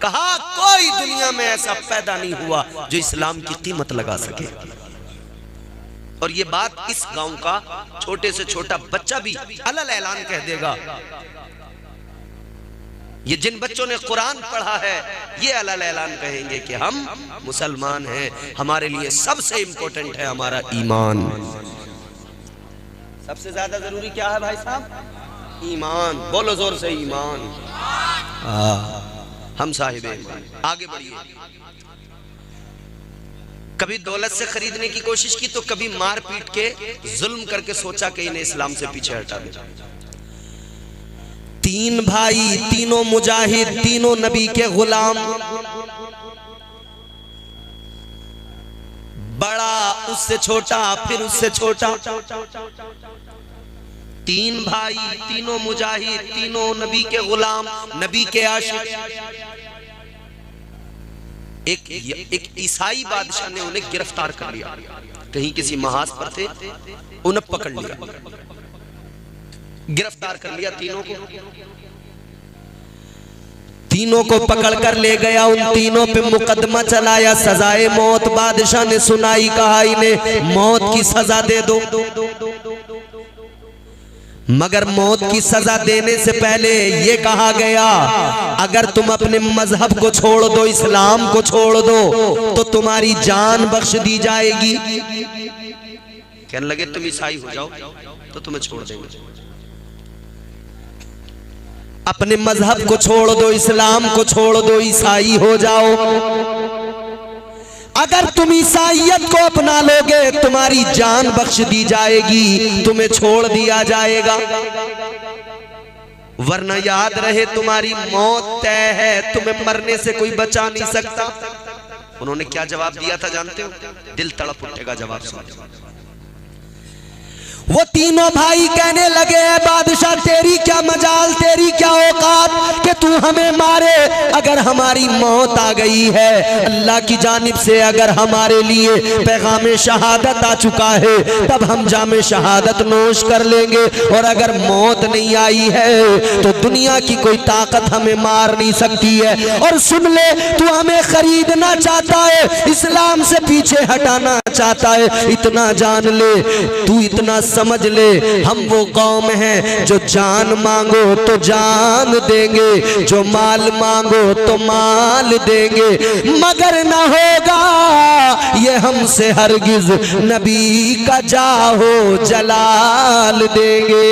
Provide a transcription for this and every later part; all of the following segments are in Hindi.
कहा कोई दुनिया में ऐसा पैदा नहीं हुआ जो इस्लाम की कीमत लगा सके। और ये बात इस गांव का छोटे से छोटा बच्चा भी अलल ऐलान कह देगा। ये जिन बच्चों ने कुरान पढ़ा है ये अलल ऐलान कहेंगे कि हम मुसलमान हैं, हमारे लिए सबसे इंपॉर्टेंट है हमारा ईमान। सबसे ज्यादा जरूरी क्या है भाई साहब? ईमान। बोलो जोर से, ईमान। हम साहिब ईमान। आगे बढ़िए। कभी दौलत से खरीदने की कोशिश की तो कभी मार पीट के जुल्म करके सोचा कि इन्हें इस्लाम से पीछे हटा दे। तीन भाई, तीनों मुजाहिद, तीनों नबी के गुलाम। बड़ा, उससे छोटा, फिर उससे छोटा। तीन भाई, तीनों मुजाहिद, तीनों नबी के गुलाम, नबी के आशिक। एक ईसाई बादशाह ने उन्हें गिरफ्तार कर लिया। कहीं किसी महाज पर थे, उन्हें पकड़ लिया, गिरफ्तार कर लिया तीनों को। तीनों को पकड़कर ले गया, उन तीनों पे मुकदमा चलाया, सजाए मौत बादशाह ने सुनाई। कहा इन्हें मौत की सजा दे दो। मगर मौत की सजा देने से पहले ये कहा गया, अगर तुम अपने मजहब को छोड़ दो, इस्लाम को छोड़ दो, तो तुम्हारी जान बख्श दी जाएगी। कहने लगे तुम ईसाई हो जाओ तो तुम्हें छोड़ देंगे। अपने मजहब को छोड़ दो, इस्लाम को छोड़ दो, ईसाई हो जाओ। अगर तुम ईसाइयत को अपना लोगे तुम्हारी जान बख्श दी जाएगी, तुम्हें छोड़ दिया जाएगा। वरना याद रहे तुम्हारी मौत तय है, तुम्हें मरने से कोई बचा नहीं सकता। उन्होंने क्या जवाब दिया था जानते हो? दिल तड़प उठेगा जवाब सुन। वो तीनों भाई कहने लगे, बादशाह तेरी क्या मजाल, तेरी क्या औकात कि तू हमें मारे। अगर हमारी मौत आ गई है, अल्लाह की जानिब से अगर हमारे लिए पैगाम शहादत आ चुका है, तब हम जामे शहादत नोश कर लेंगे। और अगर मौत नहीं आई है तो दुनिया की कोई ताकत हमें मार नहीं सकती है। और सुन ले, तू हमें खरीदना चाहता है, इस्लाम से पीछे हटाना चाहता है, इतना जान ले, तू इतना समझ ले, हम वो कौम हैं जो जान मांगो तो जान देंगे, जो माल मांगो तो माल देंगे, मगर ना होगा ये हमसे हरगिज नबी का जाहो जलाल देंगे।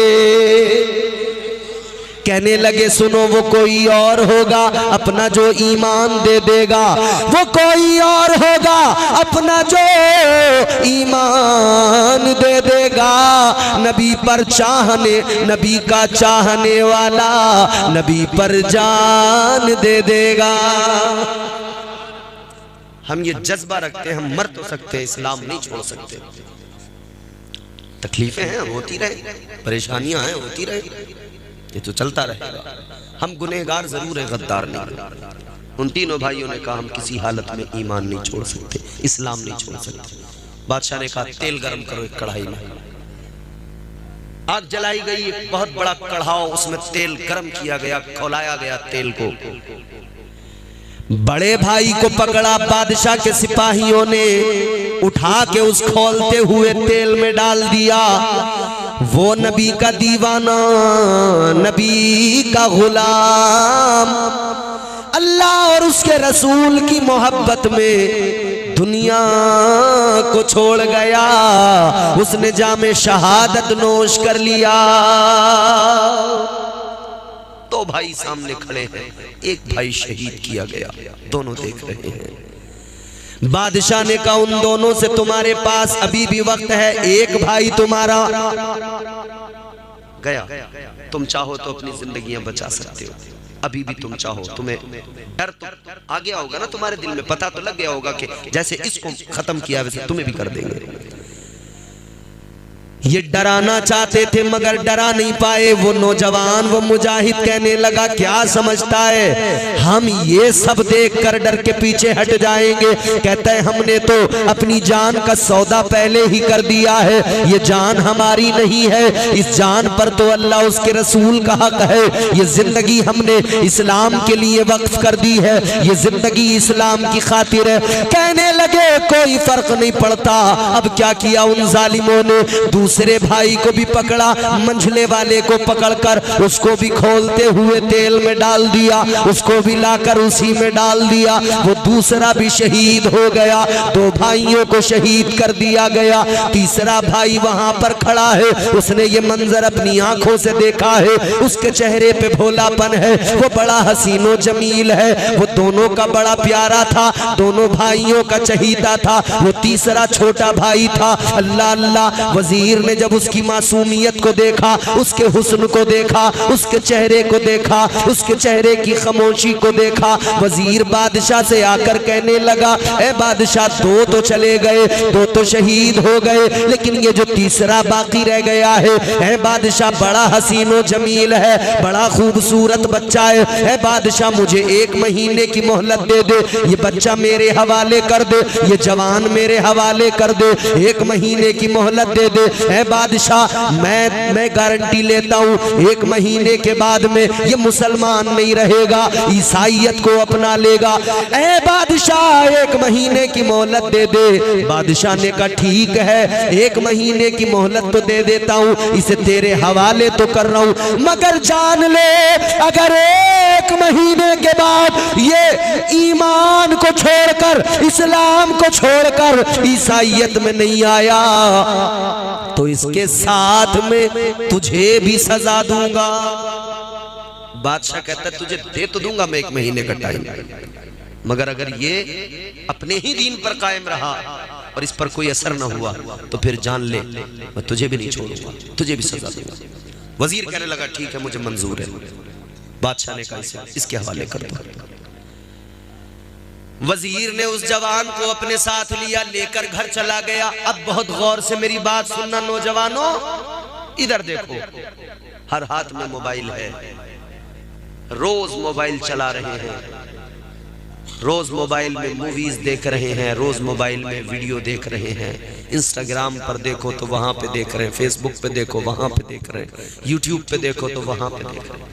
कहने लगे सुनो, वो कोई और होगा अपना जो ईमान दे देगा, वो कोई और होगा अपना जो ईमान दे देगा। नबी पर चाहने, नबी का चाहने वाला नबी पर जान दे देगा। हम ये जज्बा रखते हैं, हम मर तो सकते हैं, इस्लाम नहीं छोड़ सकते। तकलीफें हैं, होती रहे, परेशानियां हैं, होती रहे, ये तो चलता रहेगा। हम गुनहगार जरूर है, गद्दार नहीं। उन तीनों भाइयों ने कहा हम किसी हालत में ईमान नहीं छोड़ सकते, इस्लाम नहीं छोड़ सकते। बादशाह ने कहा तेल गरम करो एक कढ़ाई में। आग जलाई गई, एक बहुत बड़ा कढ़ाव, उसमें तेल गरम किया गया, खौलाया गया तेल को। बड़े भाई को पकड़ा बादशाह के सिपाहियों ने, उठा के उस खौलते हुए तेल में डाल दिया। वो नबी का दीवाना, नबी का गुलाम, अल्लाह और उसके रसूल की मोहब्बत में दुनिया को छोड़ गया। उसने जामे शहादत नोश कर लिया। दो भाई सामने खड़े हैं, एक भाई शहीद किया गया, दोनों देख रहे हैं। बादशाह ने कहा उन दोनों से तुम्हारे पास अभी भी वक्त है, एक भाई तुम्हारा गया, तुम चाहो तो अपनी जिंदगियां बचा सकते हो, अभी भी तुम चाहो। तुम्हें डर तो आ गया होगा ना तुम्हारे दिल में, पता तो लग गया होगा कि जैसे इसको खत्म किया वैसे तुम्हें भी कर देंगे। ये डराना चाहते थे मगर डरा नहीं पाए। वो नौजवान, वो मुजाहिद कहने लगा क्या समझता है हम ये सब देख कर डर के पीछे हट जाएंगे। कहता है हमने तो अपनी जान का सौदा पहले ही कर दिया है, ये जान हमारी नहीं है, इस जान पर तो अल्लाह उसके रसूल का हक है। ये जिंदगी हमने इस्लाम के लिए वक्फ कर दी है, ये जिंदगी इस्लाम की खातिर है। कहने लगे कोई फर्क नहीं पड़ता। अब क्या किया उन जालिमों ने, दूसरे भाई को भी पकड़ा, मंझले वाले को पकड़कर उसको भी खोलते हुए तेल में डाल दिया, उसको भी लाकर उसी में डाल दिया। वो दूसरा भी शहीद हो गया, दो भाइयों को शहीद कर दिया गया। तीसरा भाई वहां पर खड़ा है, उसने ये मंजर अपनी आंखों से देखा है, उसके चेहरे पे भोलापन है, वो बड़ा हसीनो जमील है, वो दोनों का बड़ा प्यारा था, दोनों भाइयों का चहीता था। वो तीसरा छोटा भाई था। अल्लाह अल्लाह, वजीर ने जब उसकी मासूमियत को देखा, उसके हुस्न को देखा, उसके चेहरे को देखा, उसके चेहरे की खामोशी को देखा, वजीर बादशाह से आकर कहने लगा ए बादशाह, दो तो चले गए, दो तो शहीद हो गए, लेकिन ये जो तीसरा बाकी रह गया है, ए बादशाह बड़ा हसीनो जमील है, बड़ा खूबसूरत बच्चा है, ए बादशाह मुझे 1 महीने की मोहलत दे दे, ये बच्चा मेरे हवाले कर दे, ये जवान मेरे हवाले कर दे, 1 महीने की मोहलत दे दे। ए बादशाह मैं गारंटी लेता हूँ 1 महीने के बाद में ये मुसलमान नहीं रहेगा, ईसाईयत को अपना लेगा। ए बादशाह 1 महीने की मोहलत दे दे। बादशाह ने कहा ठीक है, 1 महीने की मोहलत तो दे देता हूँ, इसे तेरे हवाले तो कर रहा हूँ, मगर जान ले अगर 1 महीने के बाद ये ईमान को छोड़कर, इस्लाम को छोड़कर ईसाईयत में नहीं आया तो इसके साथ में तुझे भी सजा दूंगा। बादशाह कहता है तुझे दे तो दूंगा मैं 1 महीने का टाइम, मगर अगर ये अपने ही दीन पर कायम रहा और इस पर कोई असर न हुआ तो फिर जान ले मैं तुझे भी नहीं छोड़ूंगा, तुझे भी सजा दूंगा। वजीर कहने लगा ठीक है मुझे मंजूर है। बादशाह ने कहा इसके हवाले कर दो। वजीर ने उस जवान को अपने साथ लिया, लेकर घर चला गया। अब बहुत गौर से मेरी बात सुनना नौजवानों, इधर देखो, हर हाथ में मोबाइल है, रोज मोबाइल चला रहे हैं, रोज मोबाइल में मूवीज देख रहे हैं, रोज मोबाइल में वीडियो देख रहे हैं। इंस्टाग्राम पर देखो तो वहां पे देख रहे हैं, फेसबुक पे देखो वहां पे देख रहे हैं, यूट्यूब पे देखो तो वहां पे देख रहे हैं।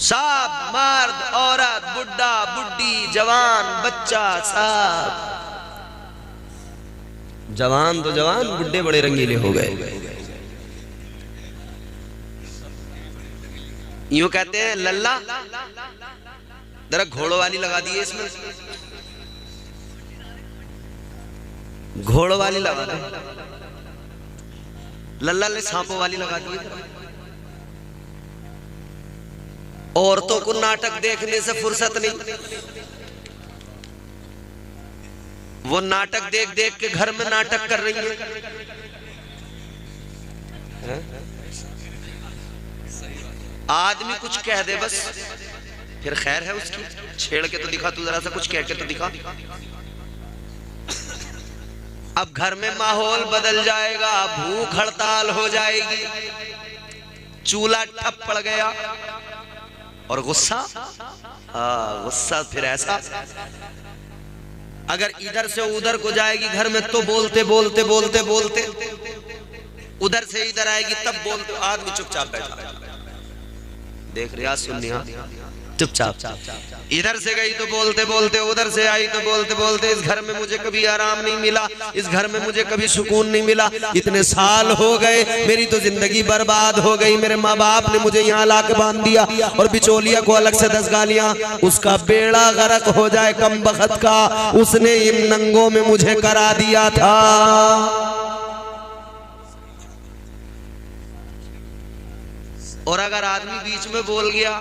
सब मर्द औरत बुढ़ा बुढ़ी जवान बच्चा सब, जवान तो जवान, बुढ़े बड़े रंगीले हो गए। यूं कहते हैं लल्ला जरा घोड़ों वाली लगा दी है इसमें, घोड़ों वाली लगा दी, लल्ला ने सांपों वाली लगा दी है। औरतों को नाटक देखने से फुर्सत नहीं, वो नाटक देख देख के घर में नाटक कर रही है। आदमी कुछ कह दे बस फिर खैर है उसकी, छेड़ के तो दिखा, तू जरा सा कुछ कह के तो दिखा। अब घर में माहौल बदल जाएगा, भूख हड़ताल हो जाएगी, चूल्हा ठप पड़ गया। और गुस्सा, गुस्सा फिर ऐसा, अगर इधर से उधर को जाएगी घर में तो बोलते बोलते बोलते बोलते, उधर से इधर आएगी तब बोलते, आदमी चुपचाप बैठा देख रिया सुन रिया, चुपचाप। इधर से गई तो बोलते बोलते, उधर से आई तो बोलते बोलते, इस घर में मुझे कभी आराम नहीं मिला, इस घर में मुझे कभी सुकून नहीं मिला, इतने साल हो गए, मेरी तो जिंदगी बर्बाद हो गई, मेरे माँ बाप ने मुझे यहाँ ला के बांध दिया, और बिचौलिया को अलग से 10 गालियां, उसका बेड़ा गर्क हो जाए कम बखत का, उसने इन नंगों में मुझे करा दिया था। और अगर आदमी बीच में बोल गया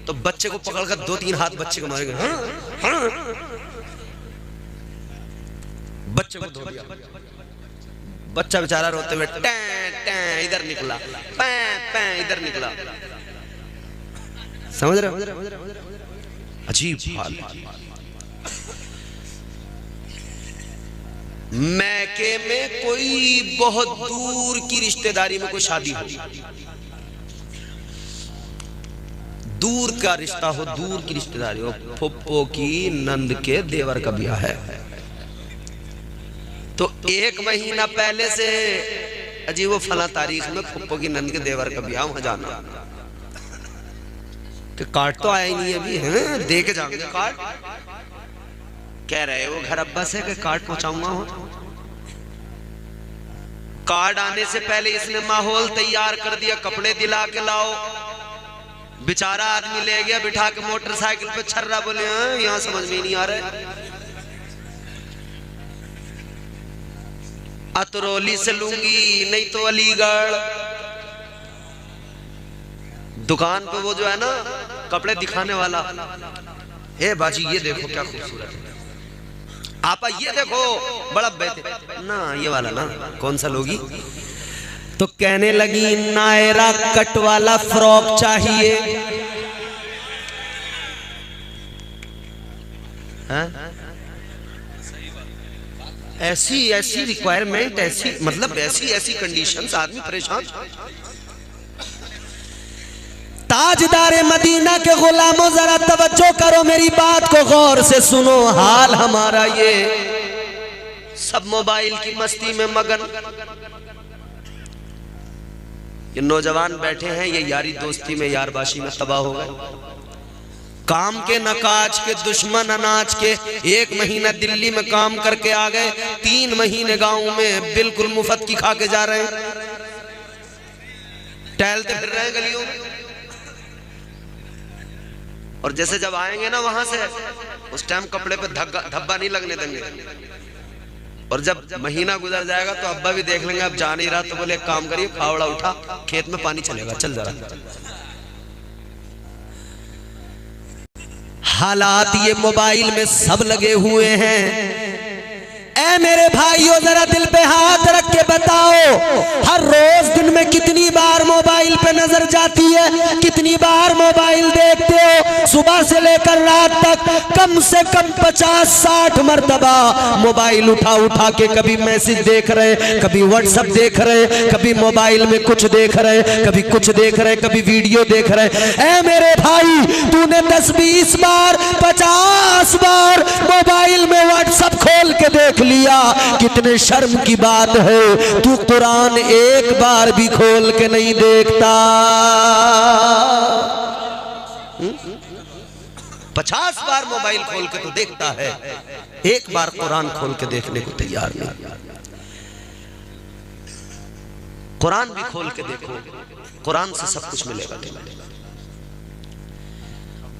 तो बच्चे को पकड़कर 2-3 हाथ बच्चे को मारेगा। बच्चे को धो दिया, बच्चा बेचारा रोते हुए इधर निकला, इधर निकला। समझ रहे हो? अजीब हाल। मैके में कोई बहुत दूर की रिश्तेदारी में कोई शादी हो, दूर का रिश्ता हो, दूर की रिश्तेदारी हो, फुप्पो की नंद के देवर का ब्याह है, तो 1 महीना पहले से अजी वो फला तारीख में फुप्पो की नंद के देवर का ब्याह, वहां जाना। तो कार्ड तो आया ही नहीं अभी, है दे के जाएंगे कार्ड। कह रहे वो घर अब्बा से कि कार्ड पहुंचाऊंगा हो। कार्ड आने से पहले इसने माहौल तैयार कर दिया, कपड़े दिला के लाओ। बेचारा आदमी ले गया बिठा के मोटरसाइकिल पे, छर्रा बोले यहाँ समझ में नहीं आ रहा। अतरौली से लूंगी नहीं तो अलीगढ़। दुकान पे वो जो है ना कपड़े दिखाने वाला, ए बाजी ये देखो क्या खूबसूरत है, आपा ये देखो बड़ा बेहतर ना, ये वाला ना कौन सा लोगी। तो कहने लगी नायरा कट वाला फ्रॉक चाहिए। ऐसी ऐसी रिक्वायरमेंट, ऐसी मतलब ऐसी ऐसी कंडीशंस, आदमी परेशान। ताजदार मदीना के गुलामों जरा तवज्जो करो, मेरी बात को गौर से सुनो। हाल हमारा ये, सब मोबाइल की मस्ती में मगन। ये नौजवान बैठे हैं, ये यारी दोस्ती में यारबाशी में तबाह हो गए। काम के नकाज के दुश्मन अनाज के, 1 महीना दिल्ली में काम करके आ गए, 3 महीने गांव में बिल्कुल मुफ्त की खा के जा रहे हैं, टहलते फिर रहे हैं गलियों में। और जैसे जब आएंगे ना वहां से, उस टाइम कपड़े पे धब्बा नहीं लगने देंगे। और जब महीना गुजर जाएगा तो अब्बा भी देख लेंगे अब जा नहीं रहा, तो बोले एक काम करिए फावड़ा उठा, खेत में पानी चलेगा, चल जरा। हालात ये मोबाइल में सब लगे हुए हैं। ऐ मेरे भाइयों जरा दिल पे हाथ रख के बताओ, हर रोज दिन में कितनी बार मोबाइल पे नजर जाती है, कितनी बार मोबाइल देखते हो? सुबह से लेकर रात तक कम से कम 50-60 मरतबा मोबाइल उठा उठा के कभी मैसेज देख रहे, कभी व्हाट्सएप देख रहे, कभी मोबाइल में कुछ देख रहे, कभी कुछ देख रहे, कभी वीडियो देख रहे। ऐ मेरे भाई तूने 10-20 बार 50 बार मोबाइल में व्हाट्सएप खोल के देख लिया, कितने शर्म की बात है तू कुरान एक बार भी खोल के नहीं देखता। 50 बार मोबाइल खोल के तो देखता है, एक बार कुरान खोल के देखने को तैयार नहीं। कुरान भी खोल के देखो, कुरान से सब कुछ मिलेगा।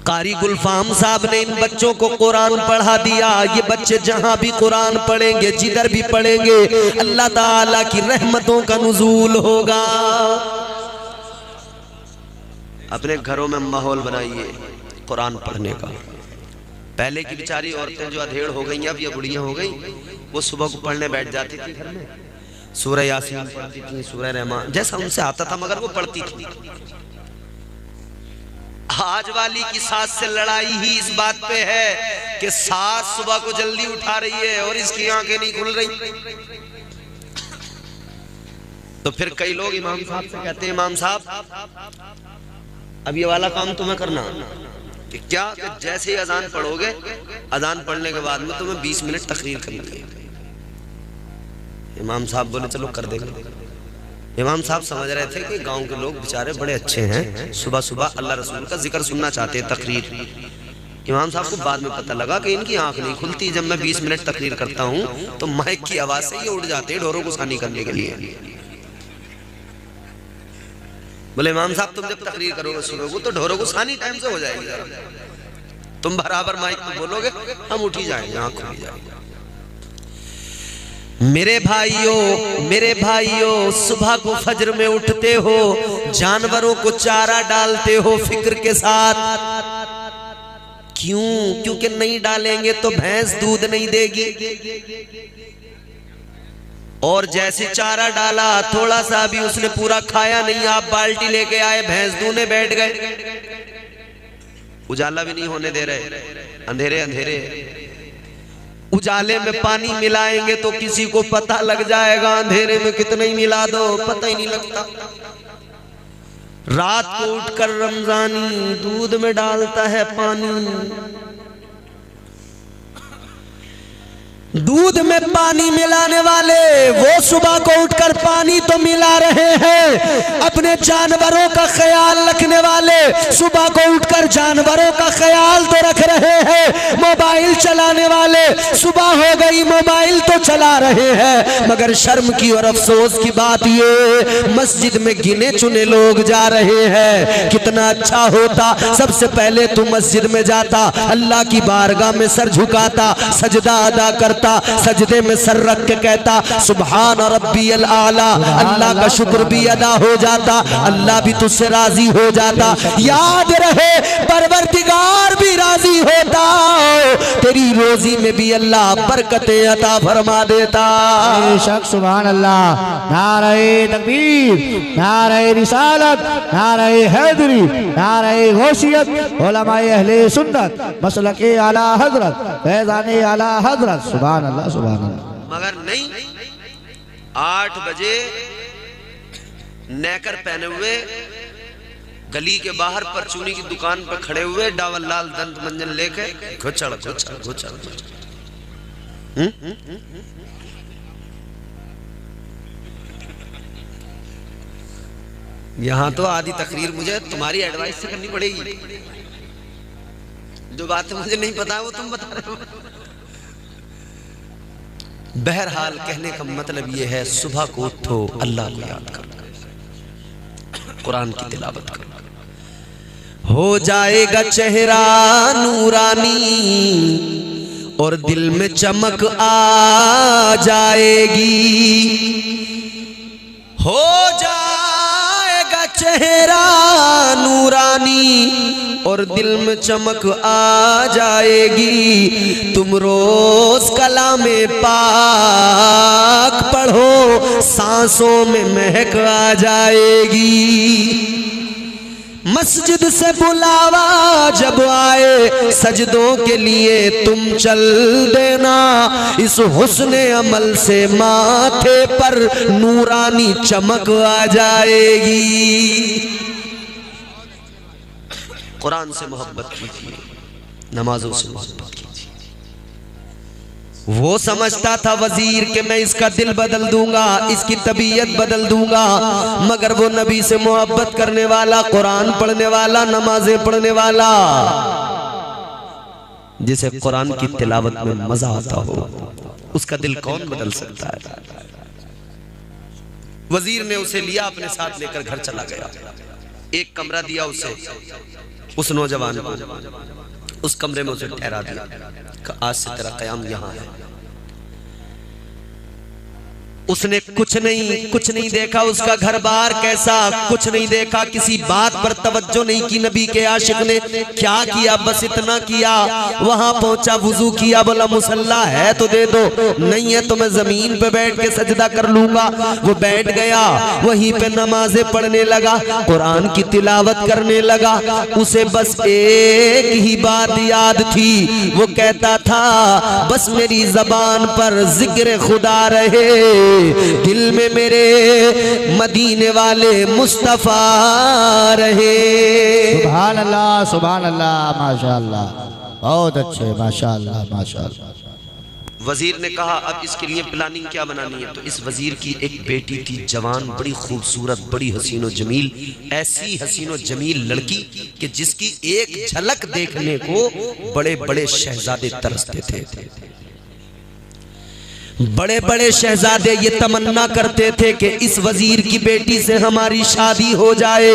कारी गुलफाम साहब ने इन बच्चों को कुरान पढ़ा दिया। ये बच्चे जहां भी कुरान पढ़ेंगे, जिधर भी पढ़ेंगे, अल्लाह ताला की रहमतों का नुज़ूल होगा। अपने घरों में माहौल बनाइए कुरान पढ़ने का। पहले की बेचारी औरतें जो अधेड़ हो गई, अब ये बुढ़ियां हो गई, वो सुबह को पढ़ने बैठ जाती थी घर में, सूरह यासीन पढ़ती थी, सूरह रहमान, जैसा उनसे आता था, मगर वो पढ़ती थी। आज वाली की सास से लड़ाई ही इस बात पे है कि सास सुबह को जल्दी उठा रही है और इसकी आंखें नहीं खुल रही। तो फिर कई लोग इमाम साहब से कहते हैं, इमाम साहब अब ये वाला काम तुम्हें करना कि क्या, कि जैसे ही अजान पढ़ोगे, अजान पढ़ने के बाद में तुम्हें 20 मिनट तकरीर करनी है। इमाम साहब बोले चलो कर देंगे। इमाम साहब समझ रहे थे कि गांव के लोग बेचारे बड़े अच्छे हैं, सुबह सुबह अल्लाह रसूल का जिक्र सुनना चाहते हैं, तकरीर। इमाम साहब को बाद में पता लगा कि इनकी आंख नहीं खुलती। जब मैं 20 मिनट तकरीर करता हूं तो माइक की आवाज से ये उठ जाते हैं ढोरों को सानी करने के लिए। बोले इमाम साहब तुम जब तकरीर करोगे सुनोगे तो ढोरों को सानी टाइम से हो जाएगी, तुम बराबर माइक में बोलोगे हम उठी जाएंगे, आंख खुल जाएगी। मेरे भाइयों सुबह को फजर में उठते हो, जानवरों को चारा डालते हो फिक्र के साथ। क्यों? क्योंकि नहीं डालेंगे तो भैंस दूध नहीं देगी। और जैसे चारा डाला, थोड़ा सा भी उसने पूरा खाया नहीं, आप बाल्टी लेके आए, भैंस दूने बैठ गए, उजाला भी नहीं होने दे रहे, अंधेरे अंधेरे। उजाले में पानी मिलाएंगे तो किसी को पता लग जाएगा, अंधेरे में कितना ही मिला दो पता ही नहीं लगता। रात को उठकर रमजानी दूध में डालता है पानी, दूध में पानी मिलाने वाले वो सुबह को उठकर पानी तो मिला रहे हैं, अपने जानवरों का ख्याल रखने वाले सुबह को उठकर जानवरों का ख्याल तो रख रहे हैं, मोबाइल चलाने वाले सुबह हो गई मोबाइल तो चला रहे हैं। मगर शर्म की और अफसोस की बात ये मस्जिद में गिने चुने लोग जा रहे हैं। कितना अच्छा होता सबसे पहले तू मस्जिद में जाता, अल्लाह की बारगाह में सर झुकाता, सजदा अदा करता, सजदे में सर रख के कहता सुभान रब्बियल आला, अल्लाह का शुक्र भी अदा हो जाता, अल्लाह भी तुझसे राजी हो जाता। याद रहे परवरदिगार भी राजी होता, तेरी रोजी में भी अल्लाह बरकतें अता फरमा देता। बेशक सुभान अल्लाह। नारे तकबीर, नारे रिसालत, नारे हैदरी, नारे गौसियत, उलमाए अहले सुन्नत, मसलके आला हजरत, फैज़ाने आला हजरत। सुभान अल्लाह, सुभान अल्लाह। मगर नहीं, 8 बजे नेकर पहने हुए गली के बाहर परचूनी की दुकान पर खड़े हुए डावल लाल दंत मंजन लेके घुचड़ घुचड़ घुचड़। यहां तो आधी तकरीर मुझे तुम्हारी एडवाइस से करनी पड़ेगी, जो बातें मुझे नहीं पता है वो तुम बता रहे हो। बहरहाल कहने का मतलब यह है सुबह को उठो, अल्लाह को याद करो, कुरान की तिलावत करो, हो जाएगा चेहरा नूरानी और दिल में चमक आ जाएगी। हो जाएगा चेहरा नूरानी और दिल में चमक आ जाएगी। तुम रोज कलामे पाक पढ़ो, सांसों में महक आ जाएगी। मस्जिद से बुलावा जब आए सजदों के लिए तुम चल देना, इस हुस्ने अमल से माथे पर नूरानी चमक आ जाएगी। कुरान से मोहब्बत कीजिए, नमाजों से मोहब्बत कीजिए। वो समझता था वजीर कि मैं इसका दिल बदल दूंगा, इसकी तबीयत बदल दूंगा, मगर वो नबी से मोहब्बत करने वाला, कुरान पढ़ने वाला, नमाजें पढ़ने वाला, जिसे कुरान की तिलावत में मजा आता हो, उसका दिल कौन बदल सकता है। वजीर ने उसे लिया, अपने साथ लेकर घर चला गया। एक कमरा दिया उसे, उस नौजवान को, उस कमरे में उसे ठहरा दिया, आज से तेरा कयाम यहाँ है। उसने कुछ नहीं देखा, उसका घर बार कैसा कुछ नहीं देखा, किसी बात पर तवज्जो नहीं की। नबी के आशिक ने क्या किया, बस इतना किया, वहां पहुंचा, वुजू किया, बोला मुसल्ला है तो दे दो, नहीं है तो मैं जमीन पे बैठ के सजदा कर लूंगा। वो बैठ गया, वहीं पे नमाजें पढ़ने लगा, कुरान की तिलावत करने लगा। उसे बस एक ही बात याद थी, वो कहता था बस मेरी जबान पर जिक्र खुदा रहे, दिल में मेरे मदीने वाले मुस्तफा रहे। सुभान अल्लाह, सुभान अल्लाह, माशाअल्लाह, बहुत अच्छे, माशाअल्लाह, माशाअल्लाह। वजीर ने कहा अब इसके लिए प्लानिंग क्या बनानी है। तो इस वजीर की एक बेटी थी, जवान, बड़ी खूबसूरत, बड़ी हसीनो जमील, ऐसी हसीनो जमील लड़की कि जिसकी एक झलक देखने को बड़े बड़े शहजादे तरसते थे। बड़े बड़े शहजादे ये तमन्ना करते थे कि इस वजीर की बेटी से हमारी शादी हो जाए।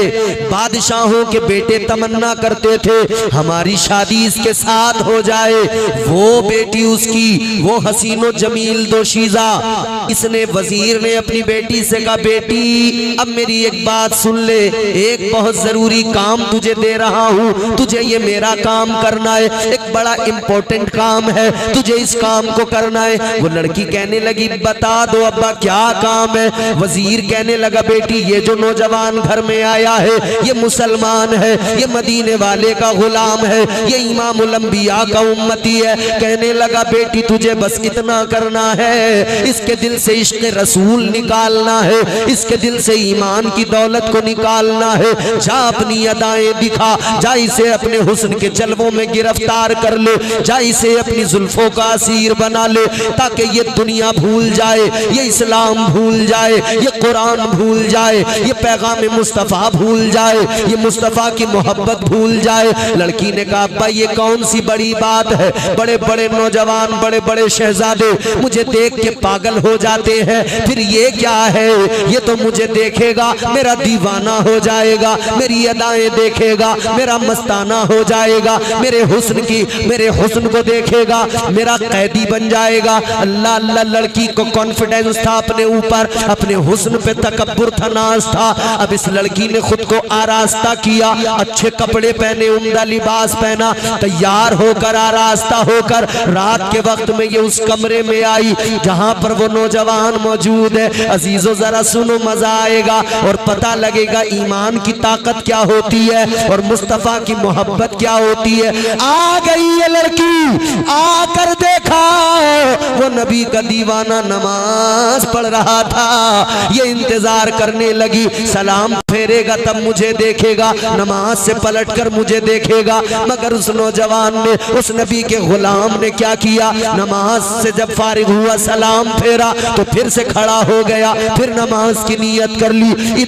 बादशाहों के बेटे तमन्ना करते थे हमारी शादी इसके साथ हो जाए। वो बेटी उसकी, वो हसीनो जमील दोशीजा इसने वजीर ने अपनी बेटी से कहा, बेटी अब मेरी एक बात सुन ले, एक बहुत जरूरी काम तुझे दे रहा हूँ, तुझे ये मेरा काम करना है, एक बड़ा इंपॉर्टेंट काम है, तुझे इस काम को करना है। वो लड़की कहने लगी, बता दो अब्बा क्या काम है। वजीर कहने लगा, बेटी ये जो नौजवान घर में आया है ये मुसलमान है, ये मदीने वाले का गुलाम है, ये इमामुल अंबिया का उम्मती है। कहने लगा, बेटी तुझे बस इतना करना है, इसके दिल से इश्क रसूल निकालना है, इसके दिल से ईमान की दौलत को निकालना है। जा अपनी अदाएं दिखा, जा इसे अपने हुस्न के जलवों में गिरफ्तार कर ले, जा इसे अपनी जुल्फों का असीर बना ले, ताकि ये दुनिया भूल जाए, ये इस्लाम भूल जाए, ये कुरान भूल जाए, ये पैगाम मुस्तफ़ा भूल जाए, ये मुस्तफ़ा की मोहब्बत भूल जाए। लड़की ने कहा, अब्बा ये कौन सी बड़ी बात है, बड़े बड़े नौजवान, बड़े बड़े शहजादे मुझे देख के पागल हो जाते हैं, फिर ये क्या है, ये तो मुझे देखेगा मेरा दीवाना हो जाएगा, मेरी अदाएं देखेगा मेरा मस्ताना हो जाएगा, मेरे हुस्न को देखेगा मेरा कैदी बन जाएगा। अल्लाह अल्लाह, लड़की को कॉन्फिडेंस था अपने ऊपर, अपने हुस्न पे तकब्बुर था, नाज था। अब इस लड़की ने खुद को आरास्ता किया, अच्छे कपड़े पहने, उम्दा लिबास पहना, तैयार होकर आरास्ता होकर रात के वक्त में ये उस कमरे में आई जहां पर वो नौजवान मौजूद है। अजीजों जरा सुनो, मजा आएगा और पता लगेगा ईमान की ताकत क्या होती है और मुस्तफा की मोहब्बत क्या होती है। आ गई ये लड़की, आकर देखा वो नबी का दीवाना नमाज पढ़ रहा था। ये इंतजार करने लगी, सलाम फेरेगा तब मुझे देखेगा, नमाज से पलटकर मुझे देखेगा। मगर उस नौजवान ने, उस नबी के गुलाम ने क्या किया, नमाज से जब फारिग हुआ सलाम फेरा तो फिर से खड़ा हो गया, फिर नमाज की नीयत कर ली।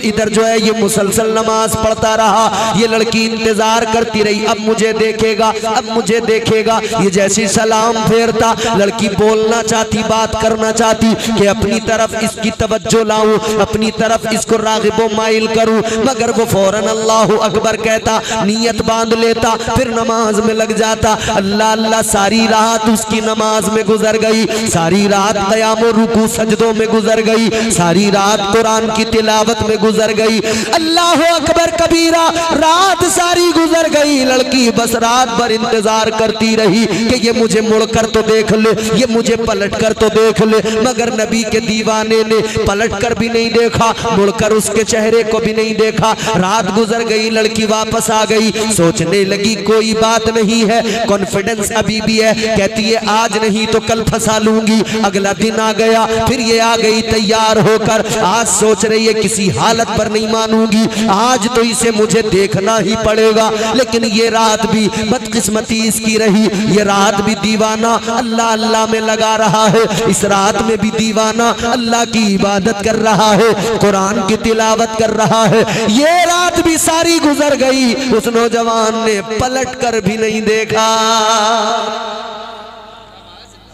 इधर जो है ये मुसलसल नमाज पढ़ता रहा। ये लड़की इंतजार करती रही, अब मुझे देखेगा, अब मुझे देखेगा। ये जैसी सलाम फेरता, लड़की बोलना चाहती, बात करना चाहती कि अपनी तरफ इसकी तवज्जो लाऊं, अपनी तरफ इसको रागिबो माइल करूं, मगर वो फौरन अल्लाहु अकबर कहता, नीयत बांध लेता, फिर नमाज में लग जाता। अल्लाह अल्लाह, सारी रात उसकी नमाज में गुजर गई, सारी रात क़याम और रुकू सजदों में गुजर गई, सारी रात कुरान की तिलावत में गुजर गई। अल्लाह अकबर कबीरा, रात सारी गुजर गई। लड़की बस रात भर इंतजार करती रही कि ये मुझे मुड़कर तो देख ले, ये मुझे पलटकर तो देख ले, मगर नबी के दीवाने ने पलटकर भी नहीं देखा, मुड़कर उसके चेहरे को भी नहीं देखा। रात गुजर गई, लड़की वापस आ गई, सोचने लगी कोई बात नहीं है, कॉन्फिडेंस अभी भी है। कहती है आज नहीं तो कल फंसा लूंगी। अगला दिन आ गया, फिर ये आ गई तैयार होकर। आज सोच रही है किसी हालत पर नहीं मानूंगी, आज तो इसे मुझे देखना ही पड़ेगा। लेकिन ये रात भी बदकिस्मती इसकी रही, ये रात भी दीवाना अल्लाह अल्लाह में लगा रहा है, इस रात में भी दीवाना अल्लाह की इबादत कर रहा है, कुरान की तिलावत कर रहा है। ये रात भी सारी गुजर गई, उस नौजवान ने पलट कर भी नहीं देखा।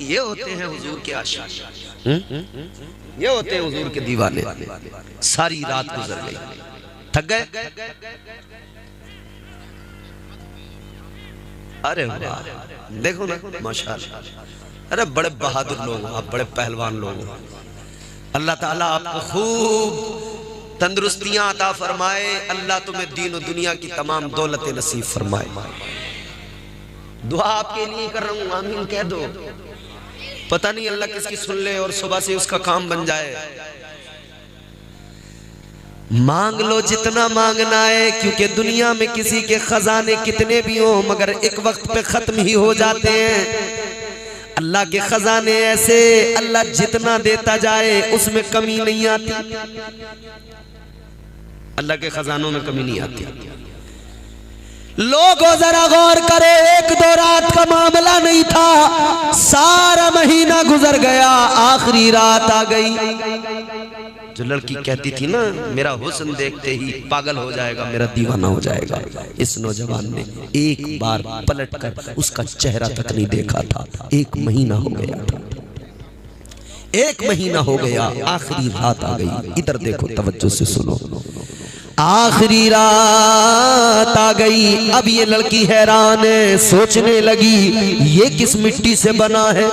ये होते हैं हुजूर के आशिक, ये होते हैं हुजूर के दीवाने। सारी रात गुजर गई, थक गए। अरे वाह, देखो ना माशाअल्लाह, अरे बड़े बहादुर लोग हो आप, बड़े पहलवान लोग हो। अल्लाह ताला आपको खूब तंदुरुस्तियां अता फरमाए, अल्लाह तुम्हें दीन और दुनिया की तमाम दौलतें नसीब फरमाए। दुआ आपके लिए कर रहा हूं, आमीन कह दो। पता नहीं अल्लाह किसकी सुन ले और सुबह से उसका काम बन जाए। मांग लो जितना मांगना है, क्योंकि दुनिया में किसी के खजाने कितने भी हो मगर एक वक्त पे खत्म ही हो जाते हैं। अल्लाह के खजाने ऐसे, अल्लाह जितना देता जाए उसमें कमी नहीं आती। अल्लाह के खजानों में कमी नहीं आती। लोगों जरा गौर करो, एक दो रात का मामला नहीं था, सारा महीना गुजर गया, आखिरी रात आ गई। जो लड़की कहती थी ना मेरा हुस्न देखते ही पागल हो जाएगा, मेरा दीवाना हो जाएगा, इस नौजवान ने एक बार पलटकर उसका चेहरा तक नहीं देखा था। एक महीना हो गया था, एक महीना हो गया, आखिरी रात आ गई। इधर देखो, तवज्जो से सुनो। आखिरी रात आ गई। अब ये लड़की हैरान है, सोचने लगी ये किस मिट्टी से बना है।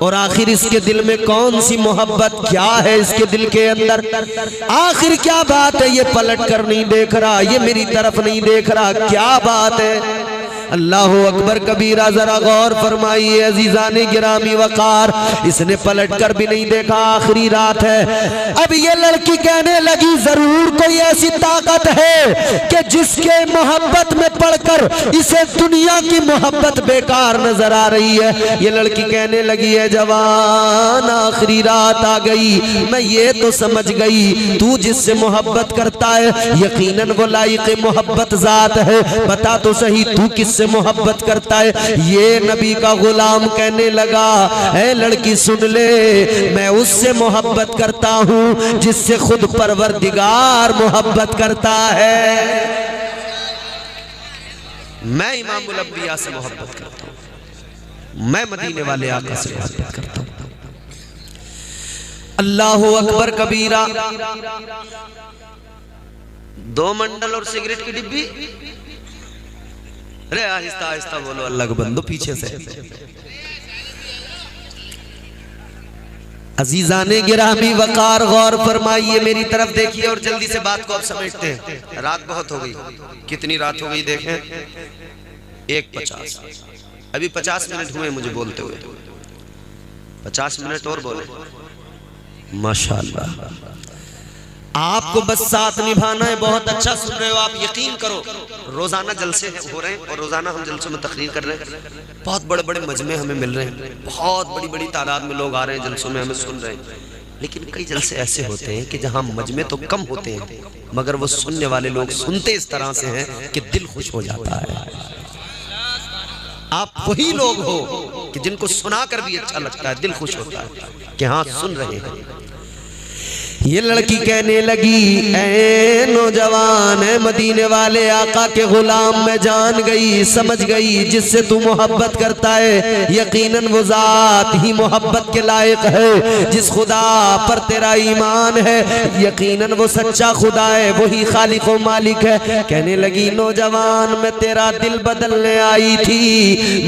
और आखिर इसके दिल में कौन सी मोहब्बत, क्या है इसके दिल के अंदर, आखिर क्या बात है। ये पलट कर नहीं देख रहा, ये मेरी तरफ नहीं देख रहा, क्या बात है। अल्लाह अकबर कबीरा, जरा गौर फरमाइए अजीजाने गिरामी वकार, इसने पलट कर भी नहीं देखा, आखिरी रात है। अब ये लड़की कहने लगी जरूर कोई ऐसी ताकत है कि जिसके मोहब्बत में पड़कर इसे दुनिया की मोहब्बत बेकार नजर आ रही है। ये लड़की कहने लगी है जवान आखिरी रात आ गई, मैं ये तो समझ गई तू जिससे मोहब्बत करता है यकीनन वो लायक मोहब्बत जात है, बता तो सही तू किस से मोहब्बत करता है। ये नबी का गुलाम कहने लगा है लड़की सुन ले, मैं उससे मोहब्बत करता हूं जिससे खुद परवरदिगार मोहब्बत करता है। मैं इमामुल अंबिया से मोहब्बत करता हूं, मैं मदीने वाले आका से मोहब्बत करता हूं। अल्लाह अकबर कबीरा। 2 मंडल और सिगरेट की डिब्बी। अरे आहिस्ता आहिस्ता बोलो अल्लाह को बंदो पीछे से। अजीजाने गिरामी वकार गौर फरमाइए, मेरी तरफ देखिए और जल्दी से बात को आप समेटते हैं। रात बहुत हो गई, कितनी रात हो गई देखें, 1:50। अभी 50 मिनट हुए मुझे बोलते हुए, 50 मिनट और बोले। माशाअल्लाह, आपको बस साथ निभाना है। बहुत अच्छा सुन रहे हो आप, यकीन करो रोजाना जलसे हो रहे हैं और रोजाना हम जलसों में तकरीर कर रहे हैं। बहुत बड़े बड़े मजमे हमें मिल रहे हैं, बहुत बड़ी बड़ी तादाद में लोग आ रहे हैं जलसों में, हमें सुन रहे हैं। लेकिन कई जलसे ऐसे होते हैं कि जहां मजमे तो कम होते हैं मगर वो सुनने वाले लोग सुनते इस तरह से हैं कि दिल खुश हो जाता है। आप वही लोग हो कि जिनको सुनाकर भी अच्छा लगता है, दिल खुश होता है कि हाँ सुन रहे हैं। ये लड़की कहने लगी ऐ नौजवान है मदीने वाले आका के गुलाम, मैं जान गई समझ गई जिससे तू मोहब्बत करता है यकीनन वो जात ही मोहब्बत के लायक है। जिस खुदा पर तेरा ईमान है यकीनन वो सच्चा खुदा है, वही खालिक व मालिक है। कहने लगी नौजवान मैं तेरा दिल बदलने आई थी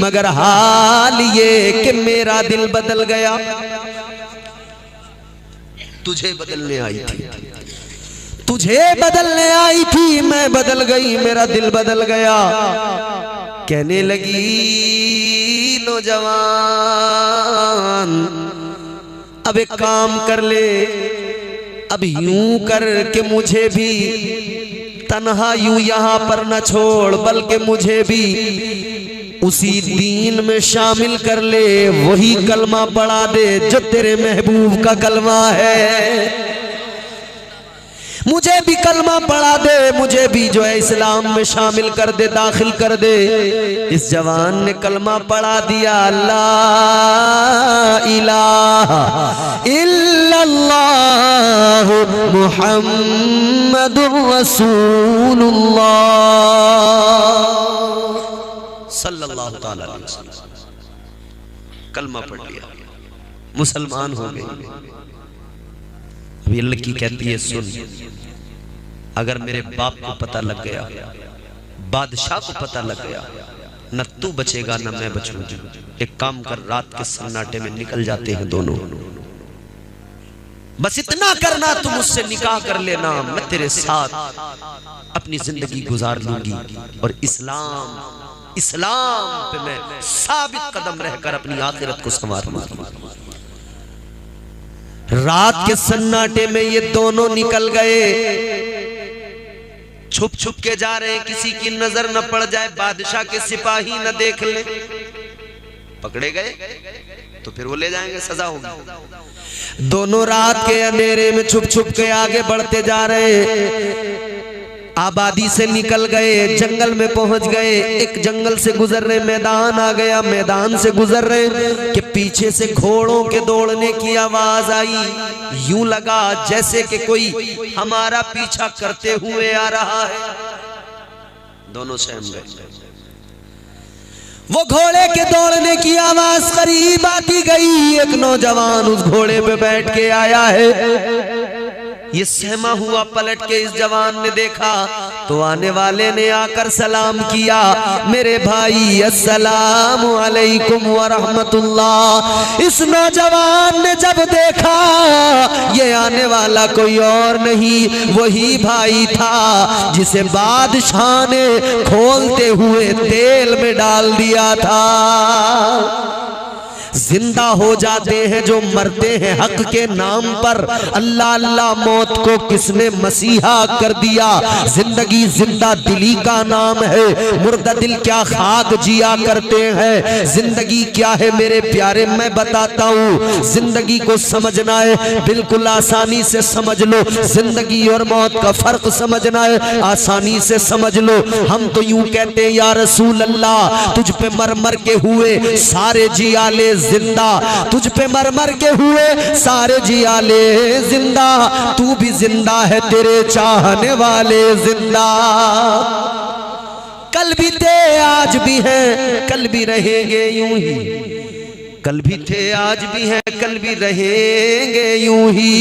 मगर हाल ये कि मेरा दिल बदल गया। तुझे बदलने आई थी, तुझे बदलने आई थी, मैं बदल गई, मेरा दिल बदल गया। कहने लगी नौजवान अब एक काम कर ले, अब यूं कर के मुझे भी तन्हा यूं यहाँ पर न छोड़, बल्कि मुझे भी उसी दीन में शामिल कर ले, वही कलमा पढ़ा दे जो तेरे महबूब का कलमा है। मुझे भी कलमा पढ़ा दे, मुझे भी जो है इस्लाम में शामिल कर दे, दाखिल कर दे। इस जवान ने कलमा पढ़ा दिया, ला इलाहा इल्लल्लाह मुहम्मदुर रसूलुल्लाह सल्लल्लाहु ताला अलैहि वसल्लम। कलमा पढ़ लिया, मुसलमान हो गए। ये लड़की कहती है सुन, अगर मेरे बाप को पता लग गया, बादशाह को पता लग गया, न तू बचेगा न मैं बचूंगी। एक काम कर, रात के सन्नाटे में निकल जाते हैं दोनों, बस इतना करना तू मुझसे निकाह कर लेना, मैं तेरे साथ अपनी जिंदगी गुजार लूंगी और इस्लाम पे मैं साबित कदम रहकर अपनी आखिरत को संवारूंगा। रात के सन्नाटे में ये दोनों निकल गए, छुप छुप के जा रहे हैं, किसी की नजर न पड़ जाए, बादशाह के सिपाही न देख ले। पकड़े गए तो फिर वो ले जाएंगे, सजा होगी। दोनों रात के अंधेरे में छुप छुप के आगे बढ़ते जा रहे, आबादी से निकल गए, जंगल में पहुंच गए। एक जंगल से गुजर रहे, मैदान आ गया, मैदान से गुजर रहे कि पीछे से घोड़ों के दौड़ने की आवाज आई। यूं लगा जैसे कि कोई हमारा पीछा करते हुए आ रहा है। दोनों सहम गए। वो घोड़े के दौड़ने की आवाज करीब आती गई, एक नौजवान उस घोड़े पे बैठ के आया है। ये सहमा हुआ पलट के इस जवान ने देखा तो आने वाले ने आकर सलाम किया, मेरे भाई अस्सलाम वालेकुम व रहमतुल्लाह। इस नौजवान ने जब देखा ये आने वाला कोई और नहीं, वही भाई था जिसे बादशाह ने खोलते हुए तेल में डाल दिया था। जिंदा हो जाते हैं जो मरते हैं हक के नाम पर। अल्लाह अल्लाह मौत को किसने मसीहा कर दिया। जिंदगी जिंदा दिली का नाम है, मुर्दा दिल क्या खाक जिया करते हैं। जिंदगी क्या है मेरे प्यारे, मैं बताता हूँ। जिंदगी को समझना है बिल्कुल आसानी से समझ लो। जिंदगी और मौत का फर्क समझना है आसानी से समझ लो। हम तो यूं कहते हैं या रसूल अल्लाह, तुझ पे मर मर के हुए सारे जियाले जिंदा, तुझ पे मर मर के हुए सारे जियाले जिंदा, तू भी जिंदा है तेरे चाहने वाले जिंदा। कल भी थे आज भी हैं, कल भी रहेंगे यूं ही। कल भी थे आज भी हैं, कल भी रहेंगे यूं ही।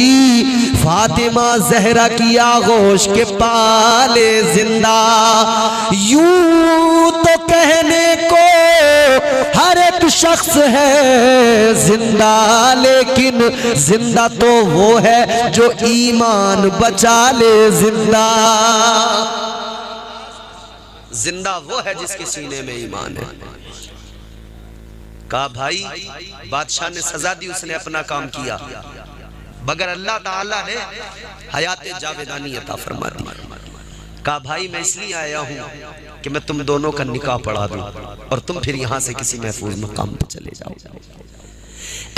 फातिमा जहरा की आगोश के पाले जिंदा। यूं तो कहने को हर एक शख्स है जिंदा, लेकिन जिंदा तो वो है जो ईमान बचा ले जिंदा। जिंदा वो है जिसके सीने में ईमान है। कहा भाई बादशाह ने सजा दी, उसने अपना काम किया, मगर अल्लाह ताला ने हयात जावेदानी अता फरमा दी। कहा भाई मैं इसलिए आया हूं कि मैं तुम दोनों का निकाह पढ़ा दूं और तुम फिर यहां से किसी महफूज मकाम पर चले जाओ।